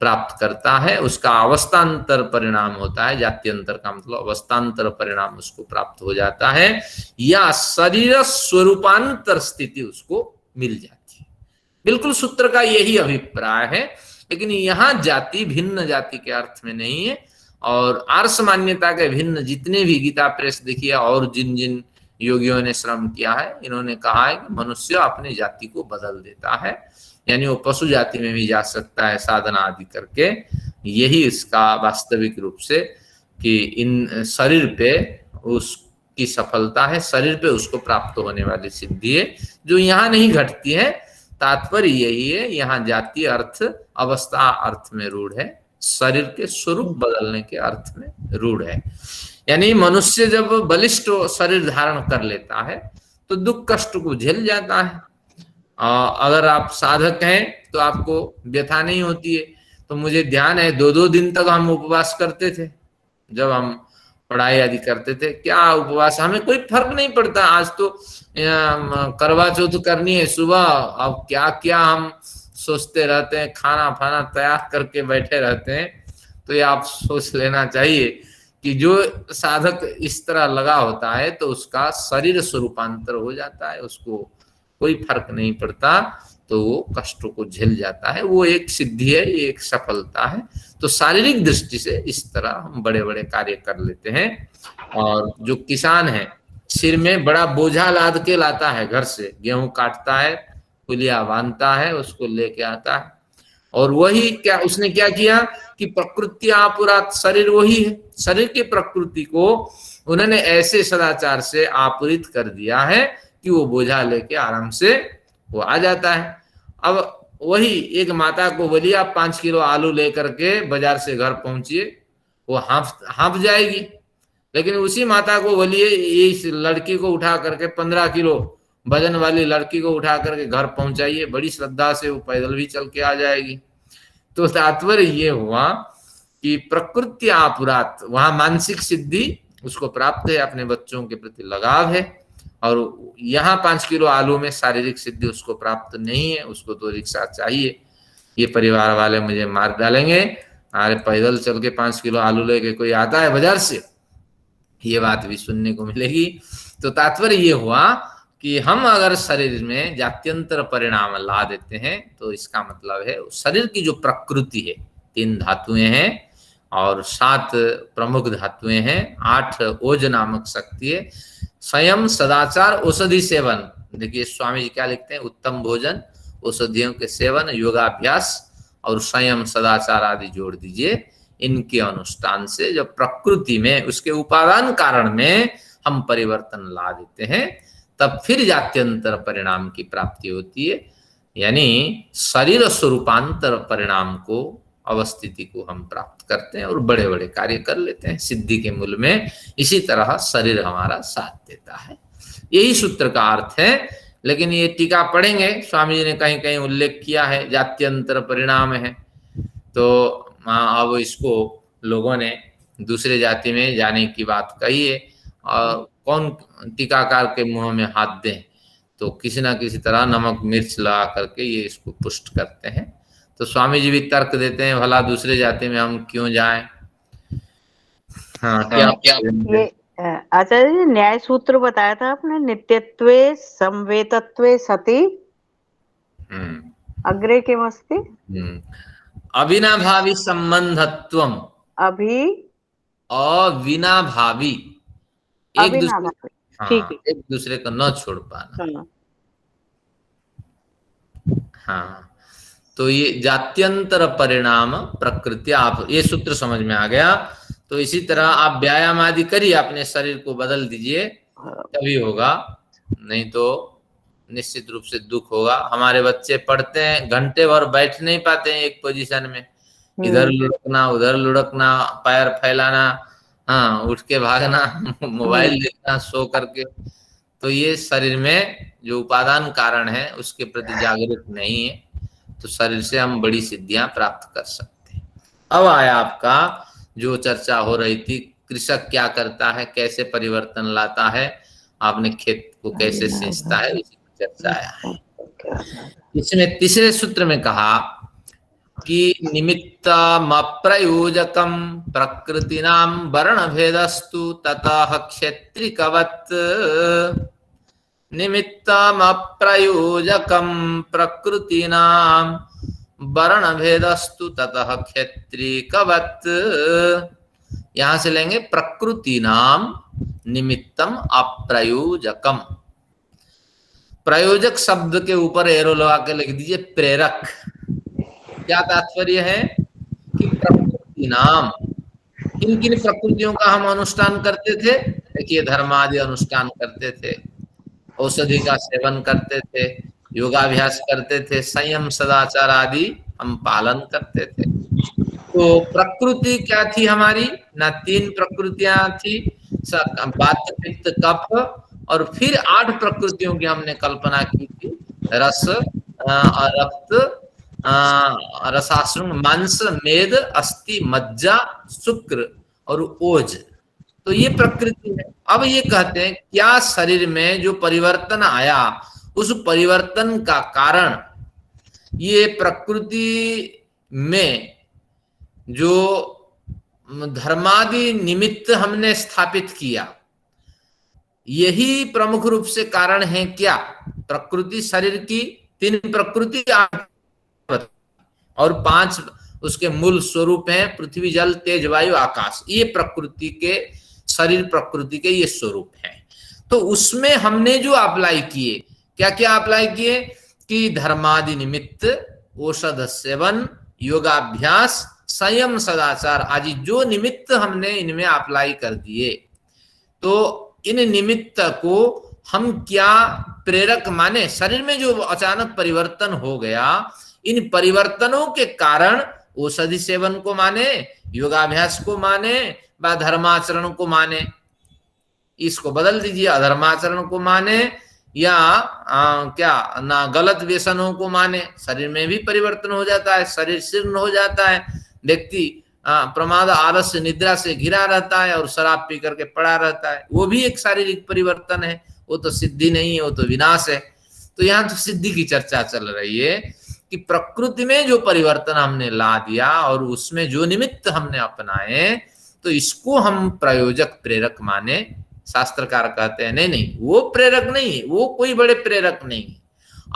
Speaker 1: प्राप्त करता है, उसका अवस्थांतर परिणाम होता है। जात्यंतर का मतलब अवस्थांतर परिणाम उसको प्राप्त हो जाता है, या शरीर स्वरूपांतर स्थिति उसको मिल जाती है। बिल्कुल सूत्र का यही अभिप्राय है, लेकिन यहाँ जाति भिन्न जाति के अर्थ में नहीं है। और आर्ष मान्यता के भिन्न जितने भी गीता प्रेस देखिए और जिन जिन योगियों ने श्रम किया है, इन्होंने कहा है कि मनुष्य अपनी जाति को बदल देता है, यानी वो पशु जाति में भी जा सकता है साधना आदि करके। यही इसका वास्तविक रूप से कि इन शरीर पे उसकी सफलता है, शरीर पे उसको प्राप्त होने वाली सिद्धि है, जो यहाँ नहीं घटती है। तात्पर्य यही है, यहाँ जाति अर्थ अवस्था अर्थ में रूढ़ है, शरीर के स्वरूप बदलने के अर्थ में रूढ़ है। यानी मनुष्य जब बलिष्ठ शरीर धारण कर लेता है तो दुख कष्ट को झेल जाता है। अगर आप साधक हैं तो आपको व्यथा नहीं होती है। तो मुझे ध्यान है 2-2 दिन तक हम उपवास करते थे जब हम पढ़ाई आदि करते थे। क्या उपवास, हमें कोई फर्क नहीं पड़ता। आज तो करवा चौथ करनी है सुबह, अब क्या क्या हम सोचते रहते हैं, खाना फाना तैयार करके बैठे रहते हैं। तो ये आप सोच लेना चाहिए कि जो साधक इस तरह लगा होता है तो उसका शरीर स्वरूपांतर हो जाता है, उसको कोई फर्क नहीं पड़ता, तो वो कष्टों को झेल जाता है। वो एक सिद्धि है, ये एक सफलता है। तो शारीरिक दृष्टि से इस तरह हम बड़े बड़े कार्य कर लेते हैं। और जो किसान है सिर में बड़ा बोझा लाद के लाता है, घर से गेहूं काटता है, पुलिया बांधता है, उसको लेके आता है। और वही क्या उसने क्या किया कि प्रकृति आपुरात, शरीर वही है, शरीर की प्रकृति को उन्होंने ऐसे सदाचार से आपूरित कर दिया है कि वो बोझा लेके आराम से वो आ जाता है। अब वही एक माता को बोलिए आप 5 किलो आलू लेकर के बाजार से घर पहुंचिए, वो हाँफ जाएगी। लेकिन उसी माता को बोलिए इस लड़की को उठा करके 15 किलो वजन वाली लड़की को उठा करके घर पहुंचाइए, बड़ी श्रद्धा से वो पैदल भी चल के आ जाएगी। तो तात्पर्य ये हुआ कि प्रकृति आपुरात, वहां मानसिक सिद्धि उसको प्राप्त है, अपने बच्चों के प्रति लगाव है। और यहाँ 5 किलो आलू में शारीरिक सिद्धि उसको प्राप्त नहीं है, उसको तो रिक्शा चाहिए। ये परिवार वाले मुझे मार डालेंगे, अरे पैदल चल के 5 किलो आलू लेके कोई आता है बाजार से, ये बात भी सुनने को मिलेगी। तो तात्पर्य ये हुआ कि हम अगर शरीर में जात्यंतर परिणाम ला देते हैं तो इसका मतलब है शरीर की जो प्रकृति है, 3 धातुएं हैं और 7 प्रमुख धातुएं हैं, 8 ओज नामक शक्ति है। संयम, सदाचार, औषधि सेवन, देखिए स्वामी जी क्या लिखते हैं, उत्तम भोजन, औषधियों के सेवन, योगाभ्यास और संयम सदाचार आदि जोड़ दीजिए। इनके अनुष्ठान से जब प्रकृति में उसके उपादान कारण में हम परिवर्तन ला देते हैं तब फिर जात्यंतर परिणाम की प्राप्ति होती है। यानी शरीर स्वरूपांतर परिणाम को, अवस्थिति को हम प्राप्त करते हैं और बड़े बड़े कार्य कर लेते हैं सिद्धि के मूल में। इसी तरह शरीर हमारा साथ देता है, यही सूत्र का अर्थ है। लेकिन ये टीका पढ़ेंगे, स्वामी जी ने कहीं कहीं उल्लेख किया है जात्यंतर परिणाम है, तो अब इसको लोगों ने दूसरे जाति में जाने की बात कही है। और कौन टीकाकार के मुंह में हाथ दें, तो किसी ना किसी तरह नमक मिर्च लगा करके ये इसको पुष्ट करते हैं। तो स्वामी जी भी तर्क देते हैं, भला दूसरे जाति में हम क्यों जाएं। हाँ, क्या
Speaker 3: ये आचार्य जी न्याय सूत्र बताया था आपने, नित्यत्वे समवेतत्वे सति अग्रे किमस्ति
Speaker 1: अविनाभावी संबंधत्वम, अविनाभावी, एक दूसरे को न छोड़ पाना। हाँ, तो ये जात्यंतर परिणाम प्रकृति, आप ये सूत्र समझ में आ गया। तो इसी तरह आप व्यायाम आदि करिए, अपने शरीर को बदल दीजिए, तभी होगा, नहीं तो निश्चित रूप से दुख होगा। हमारे बच्चे पढ़ते हैं, घंटे भर बैठ नहीं पाते हैं एक पोजीशन में, इधर लुढ़कना उधर लुढ़कना, पैर फैलाना, हाँ उठ के भागना, मोबाइल देखना सो करके। तो ये शरीर में जो उपादान कारण है उसके प्रति जागरूक नहीं है, तो शरीर से हम बड़ी सिद्धियां प्राप्त कर सकते हैं। अब आया आपका जो चर्चा हो रही थी, कृषक क्या करता है, कैसे परिवर्तन लाता है, आपने खेत को कैसे सींचता है, इसी पर चर्चा आया है। इसमें तीसरे सूत्र में कहा कि निमित्तमप्रयोजकं प्रकृतीनां वर्णभेदस्तु ततः क्षत्रिकवत्। निमित्तमप्रयोजकं प्रकृतीनां वर्णभेदस्तु ततः क्षत्रिकवत्। यहां से लेंगे प्रकृतीनां निमित्तम अप्रयोजकम। प्रयोजक शब्द के ऊपर एरो लगा के लिख दीजिए प्रेरक। क्या तात्पर्य है कि प्रकृति नाम, किन किन प्रकृतियों का हम अनुष्ठान करते थे? देखिए, धर्मादि अनुष्ठान करते थे, औषधि का सेवन करते थे, योगाभ्यास करते थे, संयम सदाचार आदि हम पालन करते थे। तो प्रकृति क्या थी हमारी? ना 3 प्रकृतियां थी, वात पित्त कफ, और फिर 8 प्रकृतियों की हमने कल्पना की थी, रस, रक्त, रसाश्रुण, मांस, मेद, अस्थि, मज्जा, शुक्र और ओज। तो ये प्रकृति है। अब ये कहते हैं क्या शरीर में जो परिवर्तन आया, उस परिवर्तन का कारण ये प्रकृति में जो धर्मादि निमित्त हमने स्थापित किया, यही प्रमुख रूप से कारण है क्या? प्रकृति शरीर की 3 प्रकृति और 5 उसके मूल स्वरूप हैं, पृथ्वी, जल, तेज, वायु, आकाश। ये प्रकृति के, शरीर प्रकृति के ये स्वरूप हैं। तो उसमें हमने जो अप्लाई किए, क्या क्या अप्लाई किए? कि धर्मादि निमित्त, औषध सेवन, योगाभ्यास, संयम सदाचार आदि जो निमित्त हमने इनमें अप्लाई कर दिए। तो इन निमित्त को हम क्या प्रेरक माने? शरीर में जो अचानक परिवर्तन हो गया, इन परिवर्तनों के कारण औषधि सेवन को माने, योगाभ्यास को माने, व धर्माचरण को माने। इसको बदल दीजिए, अधर्माचरण को माने, या क्या ना गलत व्यसनों को माने। शरीर में भी परिवर्तन हो जाता है, शरीर शीर्ण हो जाता है, व्यक्ति प्रमाद, आलस्य, निद्रा से घिरा रहता है और शराब पी करके पड़ा रहता है। वो भी एक शारीरिक परिवर्तन है, वो तो सिद्धि नहीं है, वो तो विनाश है। तो यहाँ तो सिद्धि की चर्चा चल रही है कि प्रकृति में जो परिवर्तन हमने ला दिया और उसमें जो निमित्त हमने अपनाए, तो इसको हम प्रयोजक प्रेरक माने। शास्त्रकार कहते हैं नहीं, वो प्रेरक नहीं, वो कोई बड़े प्रेरक नहीं,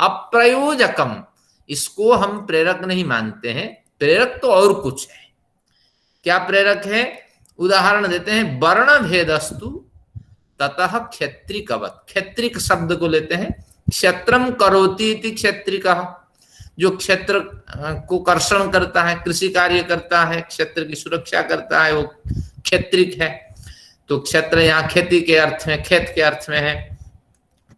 Speaker 1: अप्रयोजकम, इसको हम प्रेरक नहीं मानते हैं। प्रेरक तो और कुछ है। क्या प्रेरक है? उदाहरण देते हैं, वर्ण भेदस्तु ततः क्षत्रिकवत्। क्षत्रिक शब्द को लेते हैं, क्षत्रम करोति इति क्षत्रिकः, जो क्षेत्र को कर्षण करता है, कृषि कार्य करता है, क्षेत्र की सुरक्षा करता है, वो क्षत्रिक है। तो क्षेत्र यहाँ खेती के अर्थ में, खेत के अर्थ में है।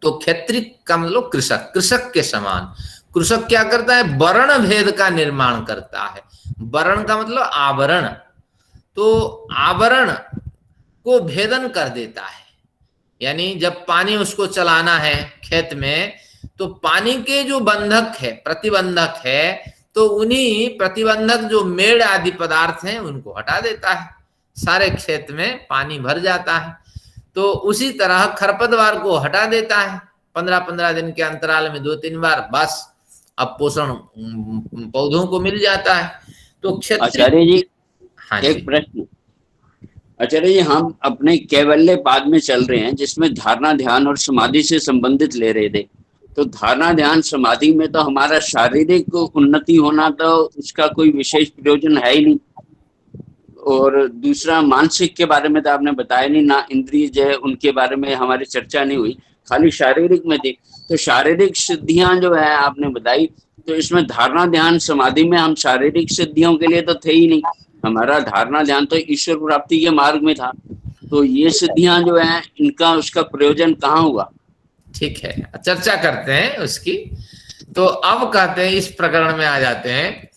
Speaker 1: तो क्षत्रिक का मतलब कृषक, कृषक के समान। कृषक क्या करता है? वर्ण भेद का निर्माण करता है। वर्ण का मतलब आवरण, तो आवरण को भेदन कर देता है। यानी जब पानी उसको चलाना है खेत में, तो पानी के जो बंधक है, प्रतिबंधक है, तो उन्हीं प्रतिबंधक जो मेड़ आदि पदार्थ हैं उनको हटा देता है, सारे खेत में पानी भर जाता है। तो उसी तरह खरपतवार को हटा देता है 15-15 दिन के अंतराल में 2-3 बार, बस अब पोषण पौधों को मिल जाता है। तो
Speaker 5: आचार्य जी,
Speaker 1: हाँ
Speaker 5: एक प्रश्न। आचार्य जी, हम अपने कैवल्य पाद में चल रहे हैं, जिसमें धारणा, ध्यान और समाधि से संबंधित ले रहे थे। तो धारणा, ध्यान, समाधि में तो हमारा शारीरिक उन्नति होना तो उसका कोई विशेष प्रयोजन है ही नहीं, और दूसरा मानसिक के बारे में तो आपने बताया नहीं, ना इंद्रिय जो है उनके बारे में हमारी चर्चा नहीं हुई, खाली शारीरिक में थी। तो शारीरिक सिद्धियां जो है आपने बताई, तो इसमें धारणा, ध्यान, समाधि में हम शारीरिक सिद्धियों के लिए तो थे ही नहीं, हमारा धारणा ध्यान तो ईश्वर प्राप्ति के मार्ग में था। तो ये सिद्धियां जो है, इनका उसका प्रयोजन कहाँ हुआ?
Speaker 1: ठीक है, चर्चा करते हैं उसकी। तो अब कहते हैं, इस प्रकरण में आ जाते हैं,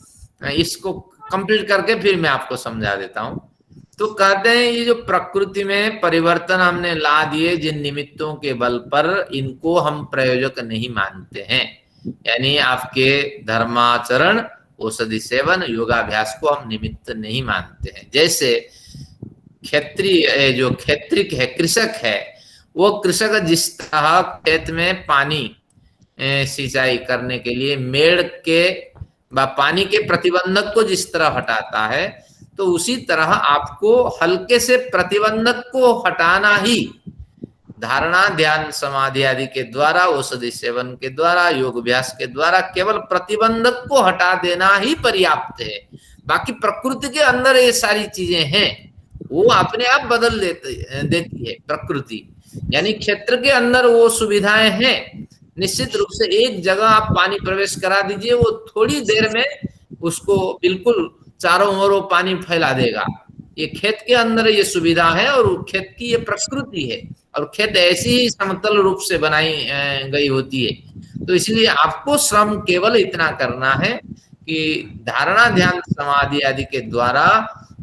Speaker 1: इसको कंप्लीट करके फिर मैं आपको समझा देता हूं। तो कहते हैं ये जो प्रकृति में परिवर्तन हमने ला दिए जिन निमित्तों के बल पर, इनको हम प्रयोजक नहीं मानते हैं। यानी आपके धर्माचरण, औषधि सेवन, योगाभ्यास को हम निमित्त नहीं मानते हैं। जैसे क्षेत्रीय, जो क्षेत्रिक है, कृषक है, वो कृषक जिस तरह खेत में पानी सिंचाई करने के लिए मेड़ के पानी के प्रतिबंधक को जिस तरह हटाता है, तो उसी तरह आपको हल्के से प्रतिबंधक को हटाना ही धारणा, ध्यान, समाधि आदि के द्वारा, औषधि सेवन के द्वारा, योग अभ्यास के द्वारा केवल प्रतिबंधक को हटा देना ही पर्याप्त है। बाकी प्रकृति के अंदर ये सारी चीजें हैं, वो अपने आप बदल देती है प्रकृति। यानी क्षेत्र के अंदर वो सुविधाएं हैं। निश्चित रूप से एक जगह आप पानी प्रवेश करा दीजिए, वो थोड़ी देर में उसको बिल्कुल चारों ओर वो पानी फैला देगा। ये खेत के अंदर ये सुविधा है और खेत की ये प्रकृति है, और खेत ऐसी ही समतल रूप से बनाई गई होती है। तो इसलिए आपको श्रम केवल इतना करना है कि धारणा, ध्यान, समाधि आदि के द्वारा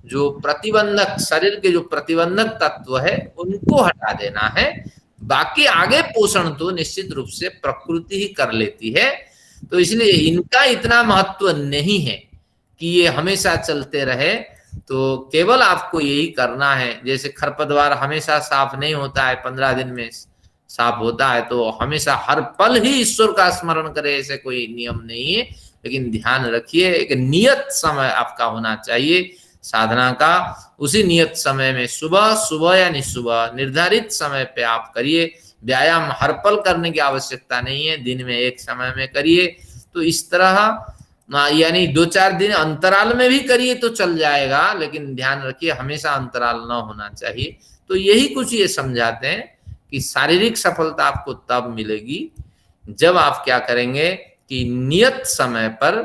Speaker 1: जो प्रतिबंधक, शरीर के जो प्रतिबंधक तत्व है उनको हटा देना है। बाकी आगे पोषण तो निश्चित रूप से प्रकृति ही कर लेती है। तो इसलिए इनका इतना महत्व नहीं है कि ये हमेशा चलते रहे। तो केवल आपको यही करना है, जैसे खरपतवार हमेशा साफ नहीं होता है, 15 दिन में साफ होता है, तो हमेशा हर पल ही ईश्वर का स्मरण करे ऐसे कोई नियम नहीं है। लेकिन ध्यान रखिए, एक नियत समय आपका होना चाहिए साधना का। उसी नियत समय में सुबह यानी सुबह निर्धारित समय पे आप करिए। व्यायाम हर पल करने की आवश्यकता नहीं है, दिन में एक समय में करिए। तो इस तरह यानी 2-4 दिन अंतराल में भी करिए तो चल जाएगा, लेकिन ध्यान रखिए हमेशा अंतराल न होना चाहिए। तो यही कुछ ये समझाते हैं कि शारीरिक सफलता आपको तब मिलेगी जब आप क्या करेंगे कि नियत समय पर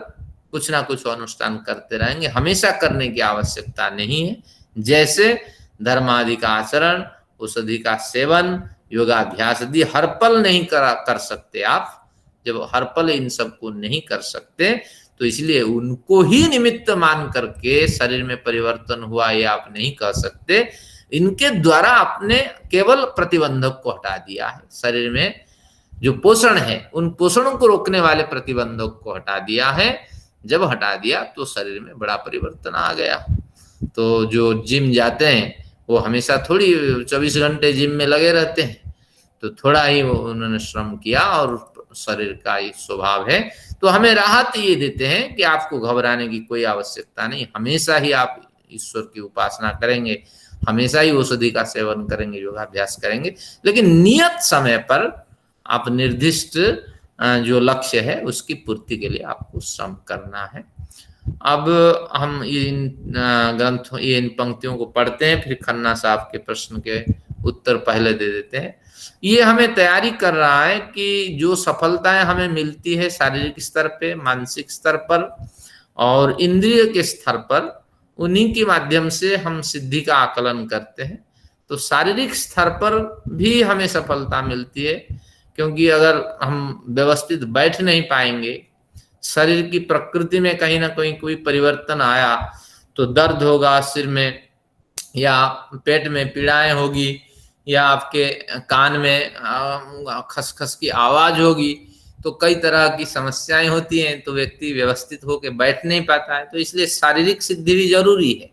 Speaker 1: कुछ ना कुछ अनुष्ठान करते रहेंगे। हमेशा करने की आवश्यकता नहीं है। जैसे धर्मादि का आचरण, औषधि का सेवन, योगाभ्यास आदि हर पल नहीं कर सकते आप। जब हर पल इन सब को नहीं कर सकते, तो इसलिए उनको ही निमित्त मान करके शरीर में परिवर्तन हुआ ये आप नहीं कह सकते। इनके द्वारा आपने केवल प्रतिबंधक को हटा दिया है। शरीर में जो पोषण है उन पोषणों को रोकने वाले प्रतिबंधक को हटा दिया है। जब हटा दिया तो शरीर में बड़ा परिवर्तन आ गया। तो जो जिम जाते हैं वो हमेशा थोड़ी 24 घंटे जिम में लगे रहते हैं, तो थोड़ा ही उन्होंने श्रम किया और शरीर का ये स्वभाव है। तो हमें राहत ये देते हैं कि आपको घबराने की कोई आवश्यकता नहीं। हमेशा ही आप ईश्वर की उपासना करेंगे, हमेशा ही औषधि का सेवन करेंगे, योगाभ्यास करेंगे, लेकिन नियत समय पर आप निर्दिष्ट जो लक्ष्य है उसकी पूर्ति के लिए आपको श्रम करना है। अब हम इन ग्रंथों, इन पंक्तियों को पढ़ते हैं, फिर खन्ना साहब के प्रश्न के उत्तर पहले दे देते हैं। ये हमें तैयारी कर रहा है कि जो सफलताएं हमें मिलती है शारीरिक स्तर पे, मानसिक स्तर पर और इंद्रिय के स्तर पर, उन्हीं के माध्यम से हम सिद्धि का आकलन करते हैं। तो शारीरिक स्तर पर भी हमें सफलता मिलती है, क्योंकि अगर हम व्यवस्थित बैठ नहीं पाएंगे, शरीर की प्रकृति में कहीं ना कहीं कोई परिवर्तन आया तो दर्द होगा सिर में, या पेट में पीड़ाएं होगी, या आपके कान में खसखस की आवाज होगी, तो कई तरह की समस्याएं होती हैं। तो व्यक्ति व्यवस्थित होकर बैठ नहीं पाता है। तो इसलिए शारीरिक सिद्धि भी जरूरी है।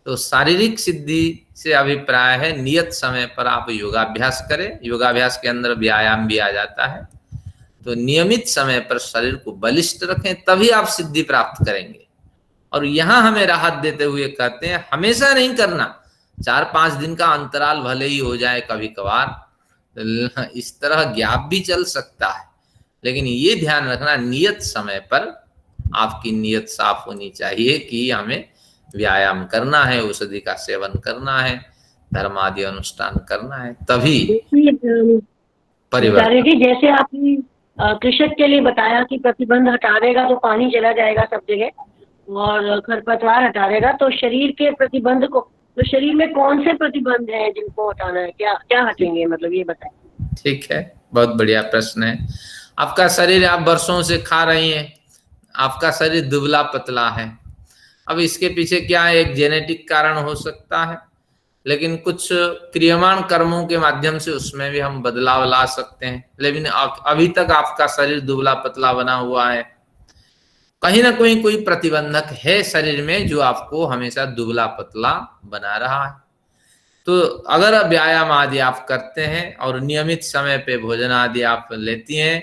Speaker 1: तो शारीरिक सिद्धि से अभिप्राय है नियत समय पर आप योगाभ्यास करें। योगाभ्यास के अंदर व्यायाम भी आ जाता है। तो नियमित समय पर शरीर को बलिष्ठ रखें, तभी आप सिद्धि प्राप्त करेंगे। और यहाँ हमें राहत देते हुए कहते हैं हमेशा नहीं करना, 4-5 दिन का अंतराल भले ही हो जाए कभी कभार, इस तरह गैप भी चल सकता है, लेकिन ये ध्यान रखना नियत समय पर आपकी नियत साफ होनी चाहिए कि हमें व्यायाम करना है, औषधि का सेवन करना है, धर्मादि अनुष्ठान करना है, तभी परिवर्तन।
Speaker 6: जैसे आपने कृषक के लिए बताया कि प्रतिबंध हटा देगा तो पानी चला जाएगा सब जगह, और खरपतवार हटा देगा तो शरीर के प्रतिबंध को, तो शरीर में कौन से प्रतिबंध हैं जिनको हटाना है, क्या क्या हटेंगे, मतलब ये बताएं।
Speaker 1: ठीक है, बहुत बढ़िया प्रश्न है। आपका शरीर, आप वर्षों से खा रही हैं, आपका शरीर दुबला पतला है। अब इसके पीछे क्या एक जेनेटिक कारण हो सकता है, लेकिन कुछ क्रियमाण कर्मों के माध्यम से उसमें भी हम बदलाव ला सकते हैं। लेकिन अभी तक आपका शरीर दुबला पतला बना हुआ है, कहीं ना कहीं कोई प्रतिबंधक है शरीर में जो आपको हमेशा दुबला पतला बना रहा है। तो अगर व्यायाम आदि आप करते हैं और नियमित समय पे भोजन आदि आप लेती हैं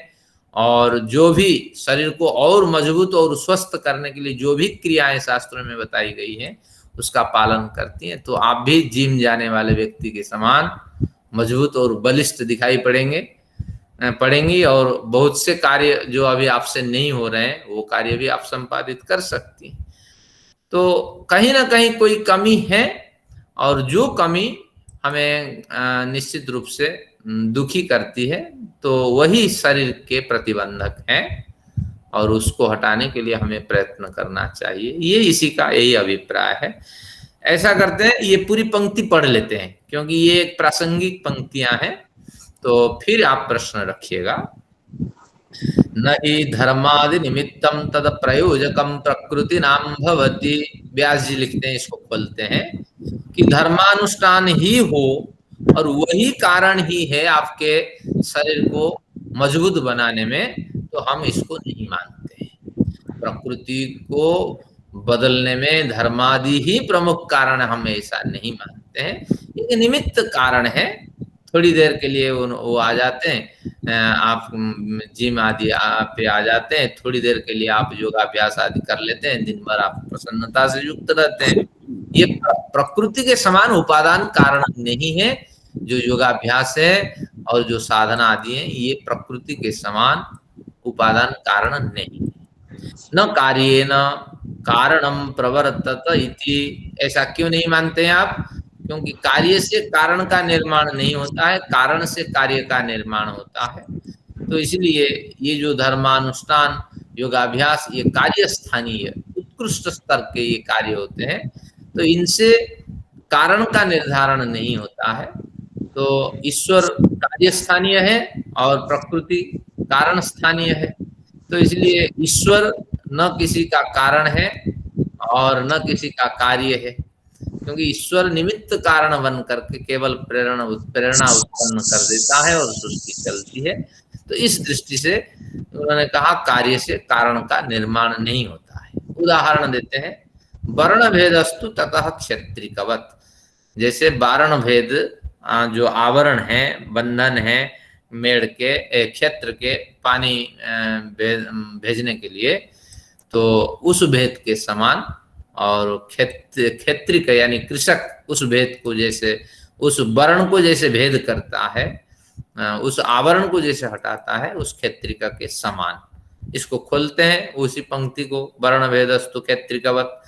Speaker 1: और जो भी शरीर को और मजबूत और स्वस्थ करने के लिए जो भी क्रियाएं शास्त्रों में बताई गई हैं उसका पालन करती हैं, तो आप भी जिम जाने वाले व्यक्ति के समान मजबूत और बलिष्ठ दिखाई पड़ेंगी और बहुत से कार्य जो अभी आपसे नहीं हो रहे हैं वो कार्य भी आप संपादित कर सकती हैं। तो कहीं ना कहीं कोई कमी है और जो कमी हमें निश्चित रूप से दुखी करती है तो वही शरीर के प्रतिबंधक हैं और उसको हटाने के लिए हमें प्रयत्न करना चाहिए। ये इसी का यही अभिप्राय है। ऐसा करते हैं, ये पूरी पंक्ति पढ़ लेते हैं क्योंकि ये एक प्रासंगिक पंक्तियां हैं, तो फिर आप प्रश्न रखिएगा। न हि धर्मादि निमित्तम तद प्रयोजकम प्रकृति नाम भवति। व्यास जी लिखते हैं, इसको खोलते हैं कि धर्मानुष्ठान ही हो और वही कारण ही है आपके शरीर को मजबूत बनाने में, तो हम इसको नहीं मानते हैं। प्रकृति को बदलने में धर्मादि ही प्रमुख कारण, हम ऐसा नहीं मानते हैं। एक निमित्त कारण है, थोड़ी देर के लिए वो आ जाते हैं, आप जिम आदि पे आ जाते हैं, थोड़ी देर के लिए आप योगाभ्यास आदि कर लेते हैं, दिन भर आप प्रसन्नता से युक्त रहते हैं। ये प्रकृति के समान उपादान कारण नहीं है। जो योगाभ्यास है और जो साधना आदि है ये प्रकृति के समान उपादान कारण नहीं। न कार्येन कारणम प्रवर्तत इति। ऐसा क्यों नहीं मानते हैं आप? क्योंकि कार्य से कारण का निर्माण नहीं होता है, कारण से कार्य का निर्माण होता है। तो इसलिए ये जो धर्मानुष्ठान योगाभ्यास ये कार्य स्थानीय उत्कृष्ट स्तर के ये कार्य होते हैं, तो इनसे कारण का निर्धारण नहीं होता है। तो ईश्वर कार्य स्थानीय है और प्रकृति कारण स्थानीय है। तो इसलिए ईश्वर न किसी का कारण है और न किसी का कार्य है, क्योंकि ईश्वर निमित्त कारण बन करके केवल प्रेरणा उत्पन्न कर देता है और सृष्टि चलती है। तो इस दृष्टि से उन्होंने कहा कार्य से कारण का निर्माण नहीं होता है। उदाहरण देते हैं, वर्ण भेदस्तु ततः क्षत्रिकवत। जैसे वारण भेद जो आवरण है, बंधन है मेढ़ के क्षेत्र के पानी भेजने के लिए, तो उस भेद के समान, और क्षेत्रिक यानी कृषक उस भेद को जैसे उस वर्ण को जैसे भेद करता है, उस आवरण को जैसे हटाता है, उस क्षेत्रिका के समान। इसको खोलते हैं उसी पंक्ति को, वर्ण भेदस्तु क्षेत्रिकवत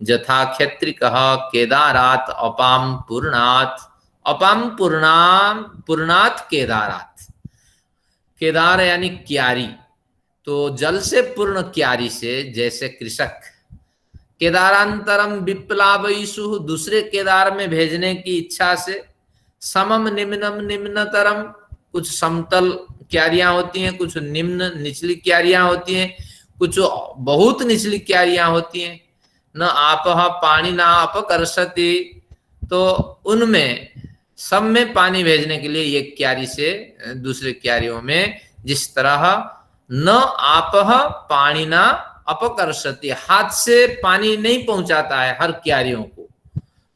Speaker 1: जथा क्षेत्रिकः केदारात अपाम पूर्णात। अपाम पूर्णात केदारात। केदार यानी क्यारी, तो जल से पूर्ण क्यारी से जैसे कृषक केदारांतरम विप्लावयिषु दूसरे केदार में भेजने की इच्छा से, समम निम्नम निम्नतरम, कुछ समतल क्यारियां होती हैं, कुछ निम्न निचली क्यारियां होती हैं, कुछ बहुत निचली क्यारियां होती हैं। न आपः पानी न अपकर्षति, तो उनमें सब में पानी भेजने के लिए ये क्यारी से दूसरे क्यारियों में, जिस तरह न आपः पानी न अपकर्षति, हाथ से पानी नहीं पहुंचाता है हर क्यारियों को,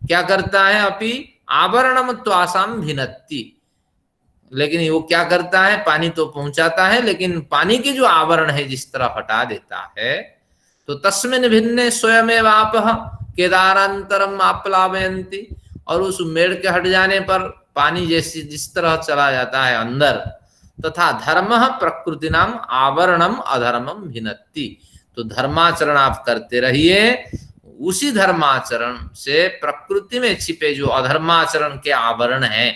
Speaker 1: क्या करता है, अपि आवरणम त्वासाम भिन्नति, लेकिन वो क्या करता है, पानी तो पहुंचाता है लेकिन पानी की जो आवरण है जिस तरह हटा देता है। तो तस्मिन् भिन्ने स्वयमेव आपः केदारांतरम आप्लावयन्ति, और उस मेढ़ के हट जाने पर पानी जैसी जिस तरह चला जाता है अंदर, तथा धर्मः प्रकृति नाम आवरणम अधर्मम भिन्नति। तो धर्माचरण आप करते रहिए, उसी धर्माचरण से प्रकृति में छिपे जो अधर्माचरण के आवरण हैं,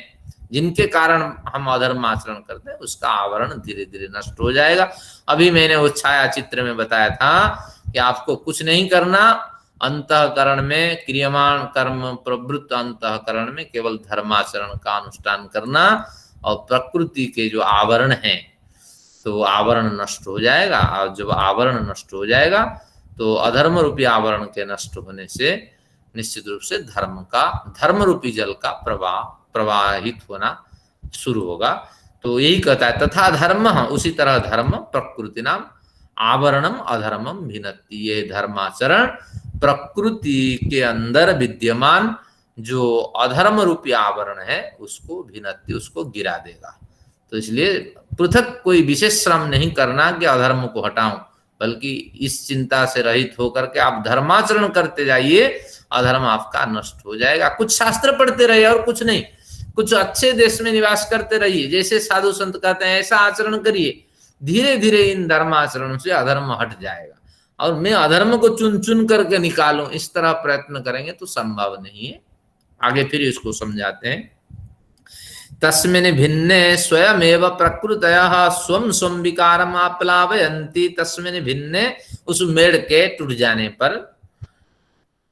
Speaker 1: जिनके कारण हम अधर्माचरण करते हैं, उसका आवरण धीरे धीरे नष्ट हो जाएगा। अभी मैंने वो छाया चित्र में बताया था कि आपको कुछ नहीं करना, अंतःकरण में क्रियमाण कर्म प्रवृत्त अंतःकरण में केवल धर्माचरण का अनुष्ठान करना, और प्रकृति के जो आवरण हैं तो आवरण नष्ट हो जाएगा। और जब आवरण नष्ट हो जाएगा तो अधर्म रूपी आवरण के नष्ट होने से निश्चित रूप से धर्म रूपी जल का प्रवाहित होना शुरू होगा। तो यही कहता है, तथा धर्म, उसी तरह धर्म प्रकृति नाम आवरणम अधर्मम भिन्नति। ये धर्माचरण प्रकृति के अंदर विद्यमान जो अधर्म रूपी आवरण है उसको भिन्नति, उसको गिरा देगा। तो इसलिए पृथक कोई विशेष श्रम नहीं करना कि अधर्म को हटाऊं, बल्कि इस चिंता से रहित होकर के आप धर्माचरण करते जाइए, अधर्म आपका नष्ट हो जाएगा। कुछ शास्त्र पढ़ते रहिए और कुछ नहीं, कुछ अच्छे देश में निवास करते रहिए, जैसे साधु संत कहते हैं ऐसा आचरण करिए, धीरे धीरे इन धर्माचरण से अधर्म हट जाएगा। और मैं अधर्म को चुन चुन करके निकालूं, इस तरह प्रयत्न करेंगे तो संभव नहीं है। आगे फिर इसको समझाते हैं। तस्मिन् भिन्ने स्वयमेव प्रकृतयः स्वं स्वं विकारम आप्लावयन्ति। तस्मिन् भिन्ने, उस मेड़ के टूट जाने पर,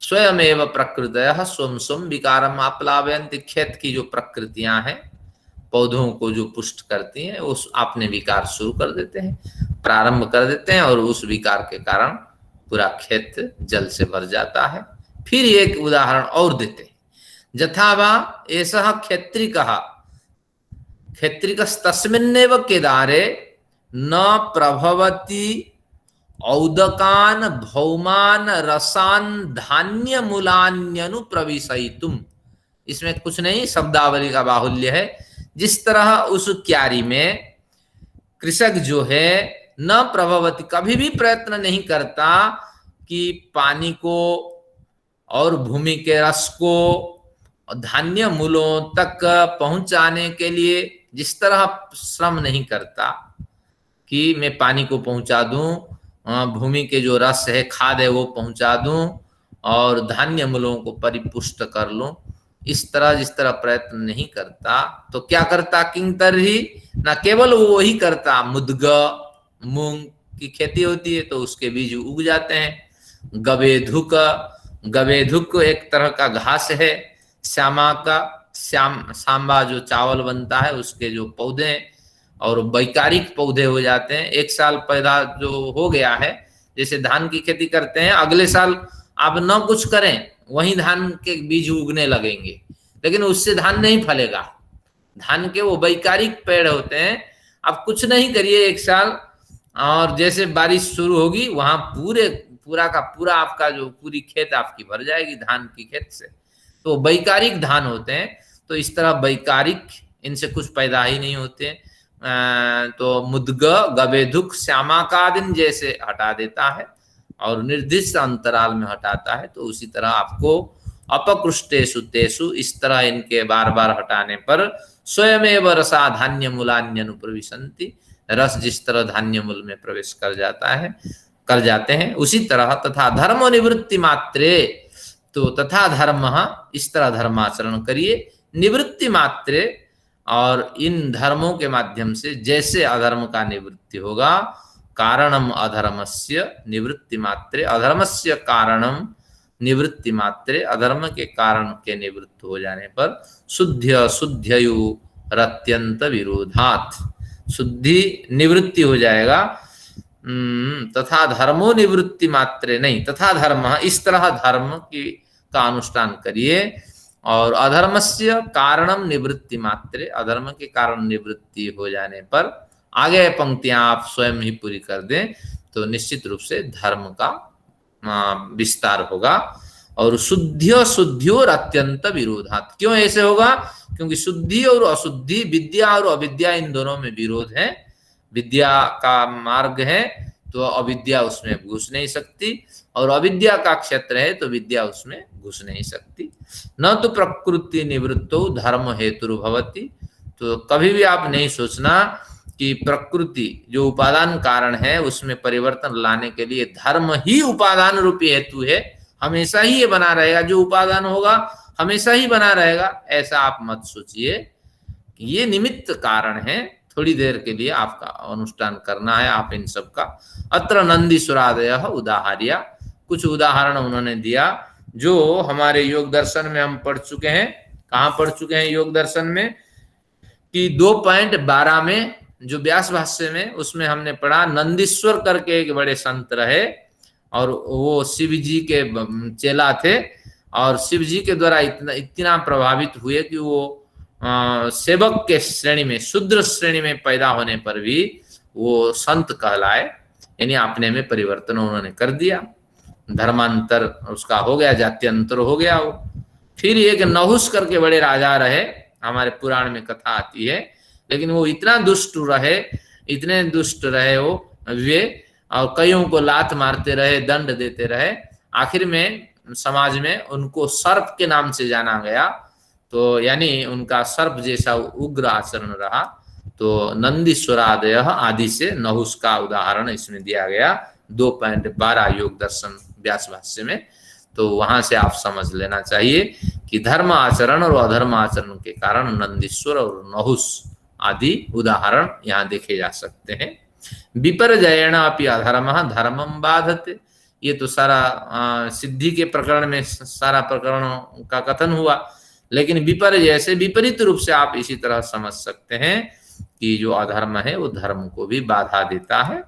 Speaker 1: स्वयमेव प्रकृतयः स्वं स्वं विकारम आप्लावयन्ति, खेत की जो प्रकृतियां हैं, पौधों को जो पुष्ट करती हैं, उस अपने विकार शुरू कर देते हैं, प्रारंभ कर देते हैं, और उस विकार के कारण पूरा खेत जल से भर जाता है। फिर एक उदाहरण और देते हैं। यथा वा एषः क्षेत्रिकः क्षेत्रिकस्तस्मिन्नेव केदारे न प्रभवति औदकान भौमान रसान धान्य मूलान्यनु प्रविशयितुम। इसमें कुछ नहीं, शब्दावली का बाहुल्य है। जिस तरह उस क्यारी में कृषक जो है न प्रभवति, कभी भी प्रयत्न नहीं करता कि पानी को और भूमि के रस को धान्य मूलों तक पहुंचाने के लिए जिस तरह श्रम नहीं करता कि मैं पानी को पहुंचा दूं, भूमि के जो रस है, खाद है, वो पहुंचा दूं और धान्य मूलों को परिपुष्ट कर लूं, इस तरह जिस तरह प्रयत्न नहीं करता, तो क्या करता? किंतर्हि, न केवल वो ही करता, मुद्ग, मूंग की खेती होती है तो उसके बीज उग जाते हैं। गवेधुक, गवेधुक एक तरह का घास है। श्यामा का, सांबा जो चावल बनता है उसके जो पौधे हैं, और वैकारिक पौधे हो जाते हैं। एक साल पैदा जो हो गया है, जैसे धान की खेती करते हैं, अगले साल आप न कुछ करें, वहीं धान के बीज उगने लगेंगे, लेकिन उससे धान नहीं फलेगा। धान के वो वैकारिक पेड़ होते हैं। आप कुछ नहीं करिए एक साल, और जैसे बारिश शुरू होगी वहां पूरा का पूरा आपका जो पूरी खेत आपकी भर जाएगी धान की खेत से। तो वैकारिक धान होते हैं। तो इस तरह वैकारिक, इनसे कुछ पैदा ही नहीं होते। तो मुद्ग, गवेधुक, श्यामाकादिन जैसे हटा देता है और निर्दिष्ट अंतराल में हटाता है, तो उसी तरह आपको अपकृष्टेषु तेषु, इस तरह इनके बार बार हटाने पर स्वयमेव रसा धान्य मूलान्यनुप्रविशन्ति, रस जिस तरह धान्य मूल में प्रवेश कर जाते हैं उसी तरह तथा धर्म निवृत्ति मात्रे, तो तथा धर्म, इस तरह धर्माचरण करिए निवृत्ति मात्रे, और इन धर्मों के माध्यम से जैसे अधर्म का निवृत्ति होगा, कारणम अधर्मस्य निवृत्ति मात्रे, अधर्मस्य कारणम निवृत्ति मात्रे, अधर्म के कारण के निवृत्त हो जाने पर शुद्ध शुद्धयु रत्यंत विरोधात्, शुद्धि निवृत्ति हो जाएगा। तथा धर्मो निवृत्ति मात्रे नहीं, तथा धर्म, इस तरह धर्म का अनुष्ठान करिए, और अधर्मस्य कारणम निवृत्ति मात्रे, अधर्म के कारण निवृत्ति हो जाने पर, आगे पंक्तियां आप स्वयं ही पूरी कर दें तो निश्चित रूप से धर्म का विस्तार होगा। और शुद्धियो शुद्धियोर अत्यंत विरोधात्, क्यों ऐसे होगा? क्योंकि शुद्धि और अशुद्धि, विद्या और अविद्या, इन दोनों में विरोध है। विद्या का मार्ग है तो अविद्या उसमें घुस नहीं सकती, और अविद्या का क्षेत्र है तो विद्या उसमें घुस नहीं सकती। न तो प्रकृति निवृत्तो धर्म हेतुर्भवति, तो कभी भी आप नहीं सोचना कि प्रकृति जो उपादान कारण है उसमें परिवर्तन लाने के लिए धर्म ही उपादान रूपी हेतु है, हमेशा ही ये बना रहेगा, जो उपादान होगा हमेशा ही बना रहेगा, ऐसा आप मत सोचिए। ये निमित्त कारण है, थोड़ी देर के लिए आपका अनुष्ठान करना है आप इन सब का। अत्र नंदीश्वरादयः उदाहर्या, कुछ उदाहरण उन्होंने दिया जो हमारे योग दर्शन में हम पढ़ चुके हैं। कहाँ पढ़ चुके हैं योग दर्शन में? कि 2.12 में जो व्यास भाष्य में, उसमें हमने पढ़ा नंदीश्वर करके एक बड़े संत रहे, और वो शिव जी के चेला थे, और शिव जी के द्वारा इतना प्रभावित हुए कि वो सेवक के श्रेणी में, शूद्र श्रेणी में पैदा होने पर भी वो संत कहलाए, यानी अपने में परिवर्तन उन्होंने कर दिया, धर्मांतर उसका हो गया, जात्यंतर हो गया वो। फिर एक नहुस करके बड़े राजा रहे, हमारे पुराण में कथा आती है, लेकिन वो इतना दुष्ट रहे, इतने दुष्ट रहे वो वे, और कईयों को लात मारते रहे, दंड देते रहे। आखिर में समाज में उनको सर्प के नाम से जाना गया। तो यानी उनका सर्प जैसा उग्र आचरण रहा। तो नंदीश्वरादय आदि से नहुस का उदाहरण इसमें दिया गया 2.12 योग दर्शन व्यास भाष्य में। तो वहां से आप समझ लेना चाहिए कि धर्म आचरण और अधर्म आचरण के कारण नंदीश्वर और नहुस आदि उदाहरण यहाँ देखे जा सकते हैं। विपर्जयेण अपि अधर्म धर्मम बाधते, ये तो सारा सिद्धि के प्रकरण में सारा प्रकरणों का कथन हुआ। लेकिन विपर्जय से विपरीत रूप से आप इसी तरह समझ सकते हैं कि जो अधर्म है वो धर्म को भी बाधा देता है।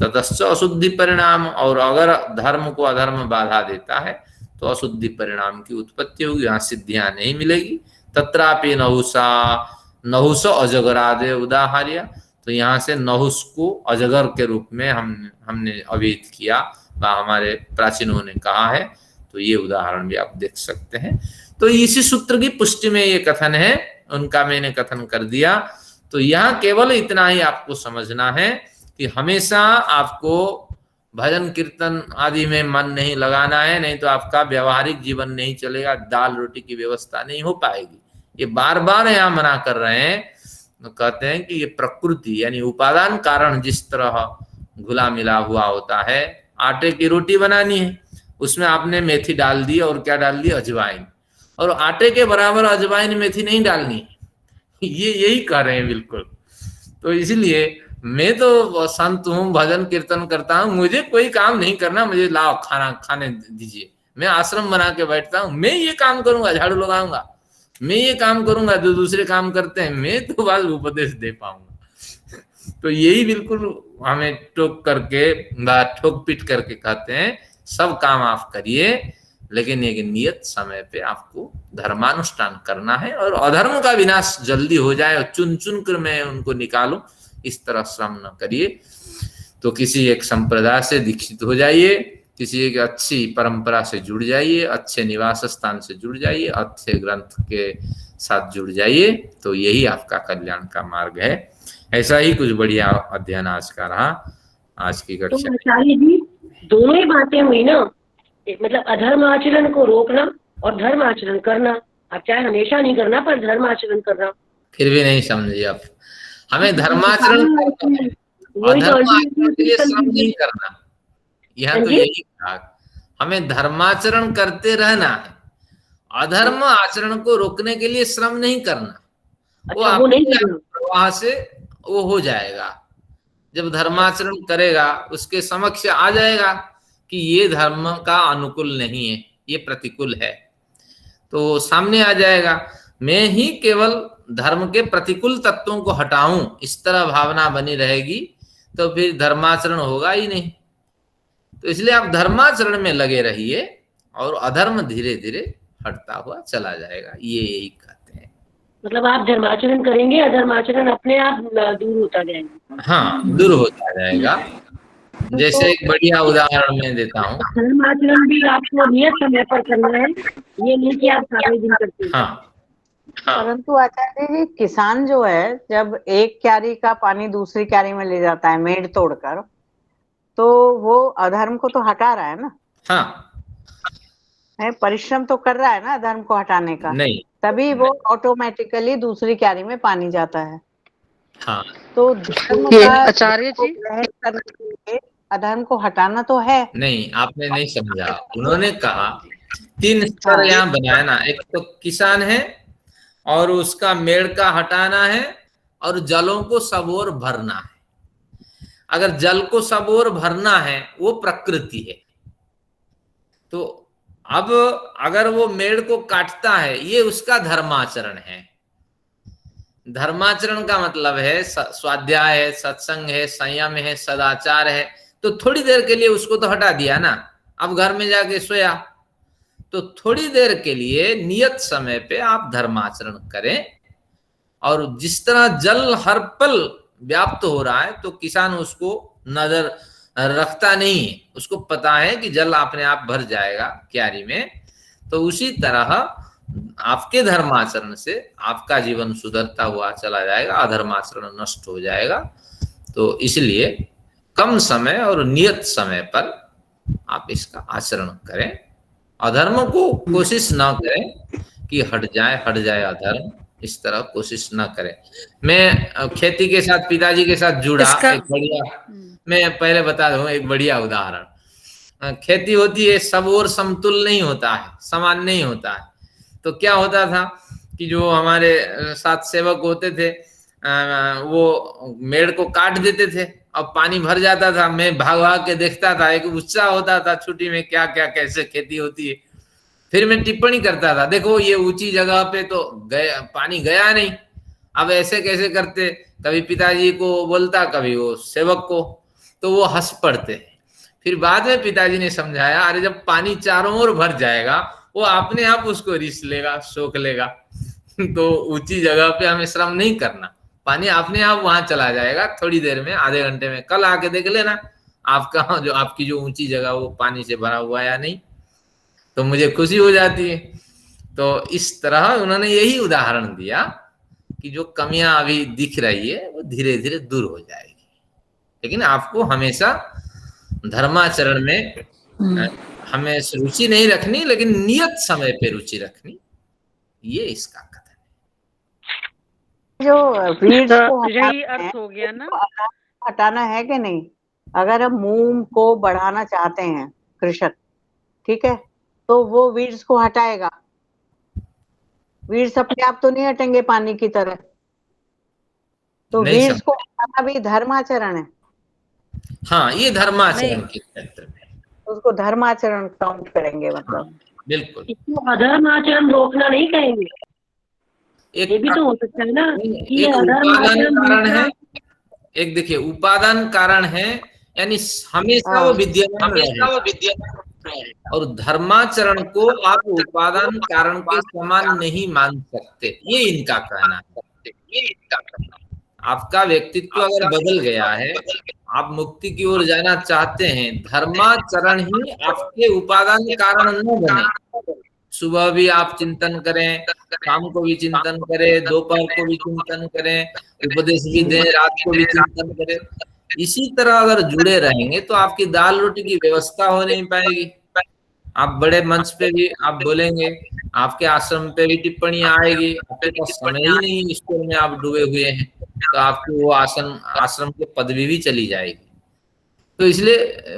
Speaker 1: ततश्च अशुद्धि परिणाम, और अगर धर्म को अधर्म बाधा देता है तो अशुद्धि परिणाम की उत्पत्ति होगी, यहाँ सिद्धियां नहीं मिलेगी। तत्रापि नहुस अजगरादे उदाहर्य, तो यहाँ से नहुस को अजगर के रूप में हमने अभिहित किया, हमारे प्राचीनों ने कहा है। तो ये उदाहरण भी आप देख सकते हैं। तो इसी सूत्र की पुष्टि में ये कथन है, उनका मैंने कथन कर दिया। तो यहाँ केवल इतना ही आपको समझना है कि हमेशा आपको भजन कीर्तन आदि में मन नहीं लगाना है, नहीं तो आपका व्यवहारिक जीवन नहीं चलेगा, दाल रोटी की व्यवस्था नहीं हो पाएगी। ये बार बार यहाँ मना कर रहे हैं, तो कहते हैं कि ये प्रकृति यानी उपादान कारण जिस तरह घुला मिला हुआ होता है, आटे की रोटी बनानी है, उसमें आपने मेथी डाल दी और क्या डाल दी, अजवाइन, और आटे के बराबर अजवाइन मेथी नहीं डालनी, ये यही कह रहे हैं बिल्कुल। तो इसलिए मैं तो संत हूँ, भजन कीर्तन करता हूँ, मुझे कोई काम नहीं करना, मुझे लाओ खाने दीजिए, मैं आश्रम बना के बैठता हूँ, मैं ये काम करूंगा, झाड़ू लगाऊंगा, मैं ये काम करूंगा, जो दूसरे काम करते हैं मैं तो बस उपदेश दे पाऊंगा। तो यही बिल्कुल हमें ठोक पीट करके कहते हैं सब काम आप करिए, लेकिन एक नियत समय पे आपको धर्मानुष्ठान करना है, और अधर्म का विनाश जल्दी हो जाए और चुन चुन कर मैं उनको निकालूं, इस तरह श्रम न करिए। तो किसी एक संप्रदाय से दीक्षित हो जाइए, किसी एक अच्छी परंपरा से जुड़ जाइए, अच्छे निवास स्थान से जुड़ जाइए, अच्छे ग्रंथ के साथ जुड़ जाइए, तो यही आपका कल्याण का मार्ग है। ऐसा ही कुछ बढ़िया अध्ययन आज का रहा, आज की कक्षा।
Speaker 6: तो आचार्य जी दोनों ही बातें हुई ना, मतलब अधर्म आचरण को रोकना और धर्म आचरण करना। आप चाहे हमेशा नहीं करना, पर धर्म आचरण करना।
Speaker 1: फिर भी नहीं समझिए आप, हमें धर्माचरण करना है, अधर्म आचरण के लिए श्रम नहीं करना। यहाँ तो यही कहा, हमें धर्माचरण करते रहना है, अधर्म आचरण को रोकने के लिए श्रम नहीं करना।
Speaker 6: अच्छा, वो नहीं करना,
Speaker 1: वहां से वो हो जाएगा। जब धर्माचरण करेगा उसके समक्ष आ जाएगा कि ये धर्म का अनुकूल नहीं है, ये प्रतिकूल है, तो सामने आ जाएगा। मैं ही केवल धर्म के प्रतिकूल तत्वों को हटाऊं, इस तरह भावना बनी रहेगी तो फिर धर्माचरण होगा ही नहीं। तो इसलिए आप धर्माचरण में लगे रहिए और अधर्म धीरे धीरे हटता हुआ चला जाएगा, ये यही कहते हैं।
Speaker 6: मतलब आप धर्माचरण करेंगे, अधर्माचरण अपने आप दूर होता जाएगा।
Speaker 1: हाँ, दूर होता जाएगा। जैसे एक बढ़िया उदाहरण मैं देता हूँ,
Speaker 6: धर्माचरण भी आपको नियत समय पर करना है, ये नहीं कि आप सारे दिन करते हैं।
Speaker 1: हाँ,
Speaker 3: परंतु आचार्य जी, किसान जो है जब एक क्यारी का पानी दूसरी क्यारी में ले जाता है मेड़ तोड़कर, तो वो अधर्म को तो हटा रहा है ना।
Speaker 1: हाँ,
Speaker 3: परिश्रम तो कर रहा है ना अधर्म को हटाने का,
Speaker 1: नहीं,
Speaker 3: तभी वो ऑटोमेटिकली दूसरी क्यारी में पानी जाता है।
Speaker 1: हाँ,
Speaker 3: तो धर्म
Speaker 2: ये
Speaker 3: का
Speaker 2: आचार्य जी
Speaker 3: ग्रहण करने के लिए अधर्म को हटाना तो है।
Speaker 1: नहीं, आपने नहीं समझा। उन्होंने कहा 3 स्तर यहाँ बनाया ना, एक तो किसान है और उसका मेड़ का हटाना है और जलों को सब ओर भरना है। अगर जल को सब ओर भरना है वो प्रकृति है, तो अब अगर वो मेड़ को काटता है ये उसका धर्माचरण है। धर्माचरण का मतलब है स्वाध्याय है, सत्संग है, संयम है, सदाचार है। तो थोड़ी देर के लिए उसको तो हटा दिया ना, अब घर में जाके सोया, तो थोड़ी देर के लिए नियत समय पे आप धर्माचरण करें। और जिस तरह जल हर पल व्याप्त हो रहा है तो किसान उसको नजर रखता नहीं है, उसको पता है कि जल अपने आप भर जाएगा क्यारी में। तो उसी तरह आपके धर्माचरण से आपका जीवन सुधरता हुआ चला जाएगा, अधर्माचरण नष्ट हो जाएगा। तो इसलिए कम समय और नियत समय पर आप इसका आचरण करें। अधर्म को कोशिश ना करें कि हट जाए अधर्म, इस तरह कोशिश ना करें। मैं खेती के साथ, पिताजी के साथ जुड़ा एक बढ़िया, मैं पहले बता दूं एक बढ़िया उदाहरण। खेती होती है, सब और समतुल नहीं होता है, समान नहीं होता है। तो क्या होता था कि जो हमारे साथ सेवक होते थे वो मेड़ को काट देते थे, अब पानी भर जाता था, मैं भाग भाग के देखता था, एक उत्साह होता था छुट्टी में, क्या क्या कैसे खेती होती है। फिर मैं टिप्पणी करता था, देखो ये ऊंची जगह पे तो पानी गया नहीं, अब ऐसे कैसे करते। कभी पिताजी को बोलता, कभी वो सेवक को, तो वो हंस पड़ते। फिर बाद में पिताजी ने समझाया, अरे जब पानी चारों ओर भर जाएगा वो अपने आप उसको रिस लेगा, सोख लेगा। तो ऊंची जगह पे हमें श्रम नहीं करना, पानी अपने आप वहां चला जाएगा, थोड़ी देर में, आधे घंटे में। कल आके देख लेना आपका जो आपकी जो ऊंची जगह वो पानी से भरा हुआ या नहीं, तो मुझे खुशी हो जाती है। तो इस तरह उन्होंने यही उदाहरण दिया कि जो कमियां अभी दिख रही है वो धीरे धीरे दूर हो जाएगी, लेकिन आपको हमेशा धर्माचरण में हमें रुचि नहीं रखनी, लेकिन नियत समय पे रुचि रखनी, ये इसका कथन है।
Speaker 3: जो वीड्स को
Speaker 7: यही अर्थ हो गया ना,
Speaker 3: हटाना है कि नहीं। अगर हम मूंग को बढ़ाना चाहते हैं कृषक, ठीक है, तो वो वीड्स को हटाएगा। वीड्स अपने आप तो नहीं हटेंगे पानी की तरह, तो वीड्स को हटाना भी धर्माचरण है।
Speaker 1: हाँ, ये धर्माचरण के क्षेत्र में
Speaker 3: उसको धर्माचरण काउंट करेंगे, मतलब
Speaker 1: बिल्कुल।
Speaker 6: इसको अधर्माचरण रोकना नहीं कहेंगे, ये भी तो हो सकता है ना कि
Speaker 1: उपादान कारण है। एक देखिए, उपादान कारण है, यानी हमेशा वो विद्यमान और धर्माचरण को आप उपादान कारण के समान नहीं मान सकते, ये इनका कहना है। आपका व्यक्तित्व अगर बदल गया है, आप मुक्ति की ओर जाना चाहते हैं, धर्माचरण ही आपके उपादान कारण न बने। सुबह भी आप चिंतन करें, शाम को भी चिंतन करें, दोपहर को भी चिंतन करें, उपदेश भी दें, रात को भी चिंतन करें। इसी तरह अगर जुड़े रहेंगे तो आपकी दाल रोटी की व्यवस्था हो नहीं पाएगी। आप बड़े मंच पे भी आप बोलेंगे, आपके आश्रम पे भी टिप्पणी आएगी, आपके पास समय ही नहीं, ईश्वर में आप डूबे हुए हैं, तो आपकी वो आश्रम की पदवी भी चली जाएगी। तो इसलिए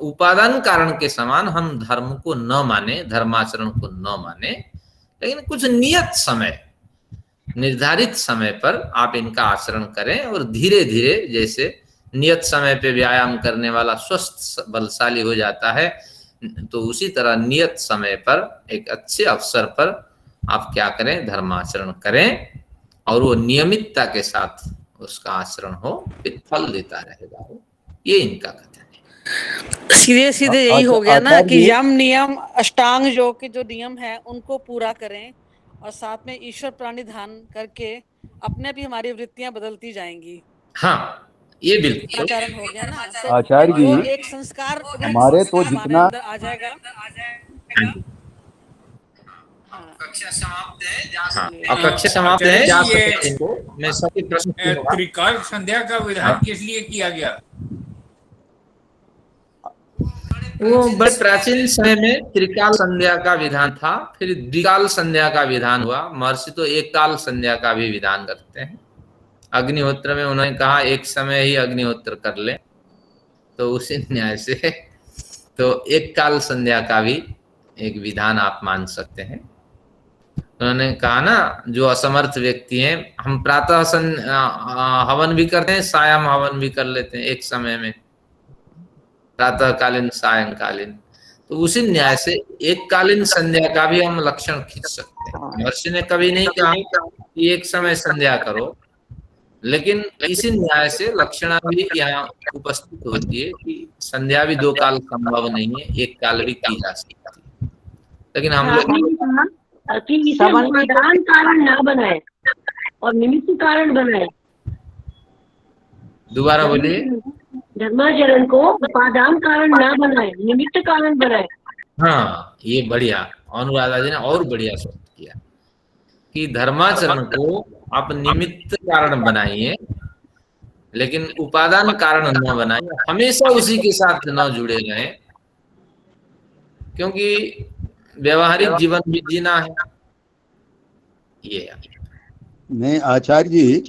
Speaker 1: उपादान कारण के समान हम धर्म को न माने, धर्माचरण को न माने, लेकिन कुछ नियत समय, निर्धारित समय पर आप इनका आचरण करें। और धीरे धीरे, जैसे नियत समय पे व्यायाम करने वाला स्वस्थ बलशाली हो जाता है, तो उसी तरह नियत समय पर एक अच्छे अवसर पर आप क्या करें, धर्माचरण करें, और वो नियमितता के साथ उसका आचरण हो, फिर फल देता रहेगा वो, ये इनका कथन है।
Speaker 7: सीधे सीधे यही हो गया ना कि यम नियम अष्टांग योग के जो नियम है उनको पूरा करें, और साथ में ईश्वर प्राणी ध्यान करके अपने भी हमारी वृत्तियां बदलती जाएंगी।
Speaker 1: हाँ, ये बिल्कुल
Speaker 7: आचरण हो गया ना। तो
Speaker 4: आचार्य जी,
Speaker 7: वो एक संस्कार
Speaker 4: हमारे तो जितना
Speaker 7: आ जाएगा।
Speaker 1: कक्षा समाप्त है, अब कक्षा समाप्त है, जा सकते हैं। मैं सभी प्रश्न
Speaker 8: त्रिकाल संध्या का विधान किस लिए किया गया?
Speaker 1: वो बड़े प्राचीन समय में त्रिकाल संध्या का विधान था, फिर द्विकाल संध्या का विधान हुआ। महर्षि तो एक काल संध्या का भी विधान करते हैं। अग्निहोत्र में उन्होंने कहा एक समय ही अग्निहोत्र कर ले, तो उसी न्याय से तो एक काल संध्या का भी एक विधान आप मान सकते हैं। उन्होंने कहा ना, जो असमर्थ व्यक्ति हैं, हम प्रातः हवन भी करते हैं, सायं हवन भी कर लेते हैं एक समय में, प्रातःकालीन सायंकालीन, तो उसी न्याय से एक कालीन संध्या का भी हम लक्षण खींच सकते हैं। महर्षि ने कभी नहीं कहा कि एक समय संध्या करो, लेकिन इसी न्याय से लक्षणा भी यहाँ उपस्थित होती है कि संध्या भी दो काल संभव नहीं है, एक काल भी की जा सकती है। लेकिन हम लोग
Speaker 6: कि इसे उपादान कारण ना बनाए और निमित्त कारण बनाए।
Speaker 1: दोबारा बोलिए।
Speaker 6: धर्माचरण को उपादान कारण ना बनाए, निमित्त कारण बनाए।
Speaker 1: हाँ, ये बढ़िया, अनुराधा जी ने और बढ़िया सोच किया। कि धर्माचरण को आप निमित्त कारण बनाइए, लेकिन उपादान कारण न बनाइए, हमेशा उसी के साथ न जुड़े रहें, क्योंकि व्यवहारिक जीवन भी जीना है। ये
Speaker 4: नहीं आचार्य जी,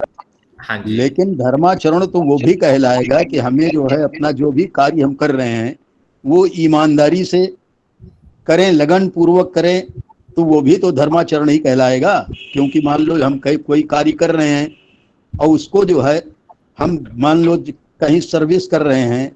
Speaker 1: हाँ जी,
Speaker 4: लेकिन धर्माचरण तो वो भी कहलाएगा कि हमें जो है अपना जो भी कार्य हम कर रहे हैं वो ईमानदारी से करें, लगन पूर्वक करें, तो वो भी तो धर्माचरण ही कहलाएगा। क्योंकि मान लो हम कोई कार्य कर रहे हैं और उसको जो है हम मान लो कहीं सर्विस कर रहे हैं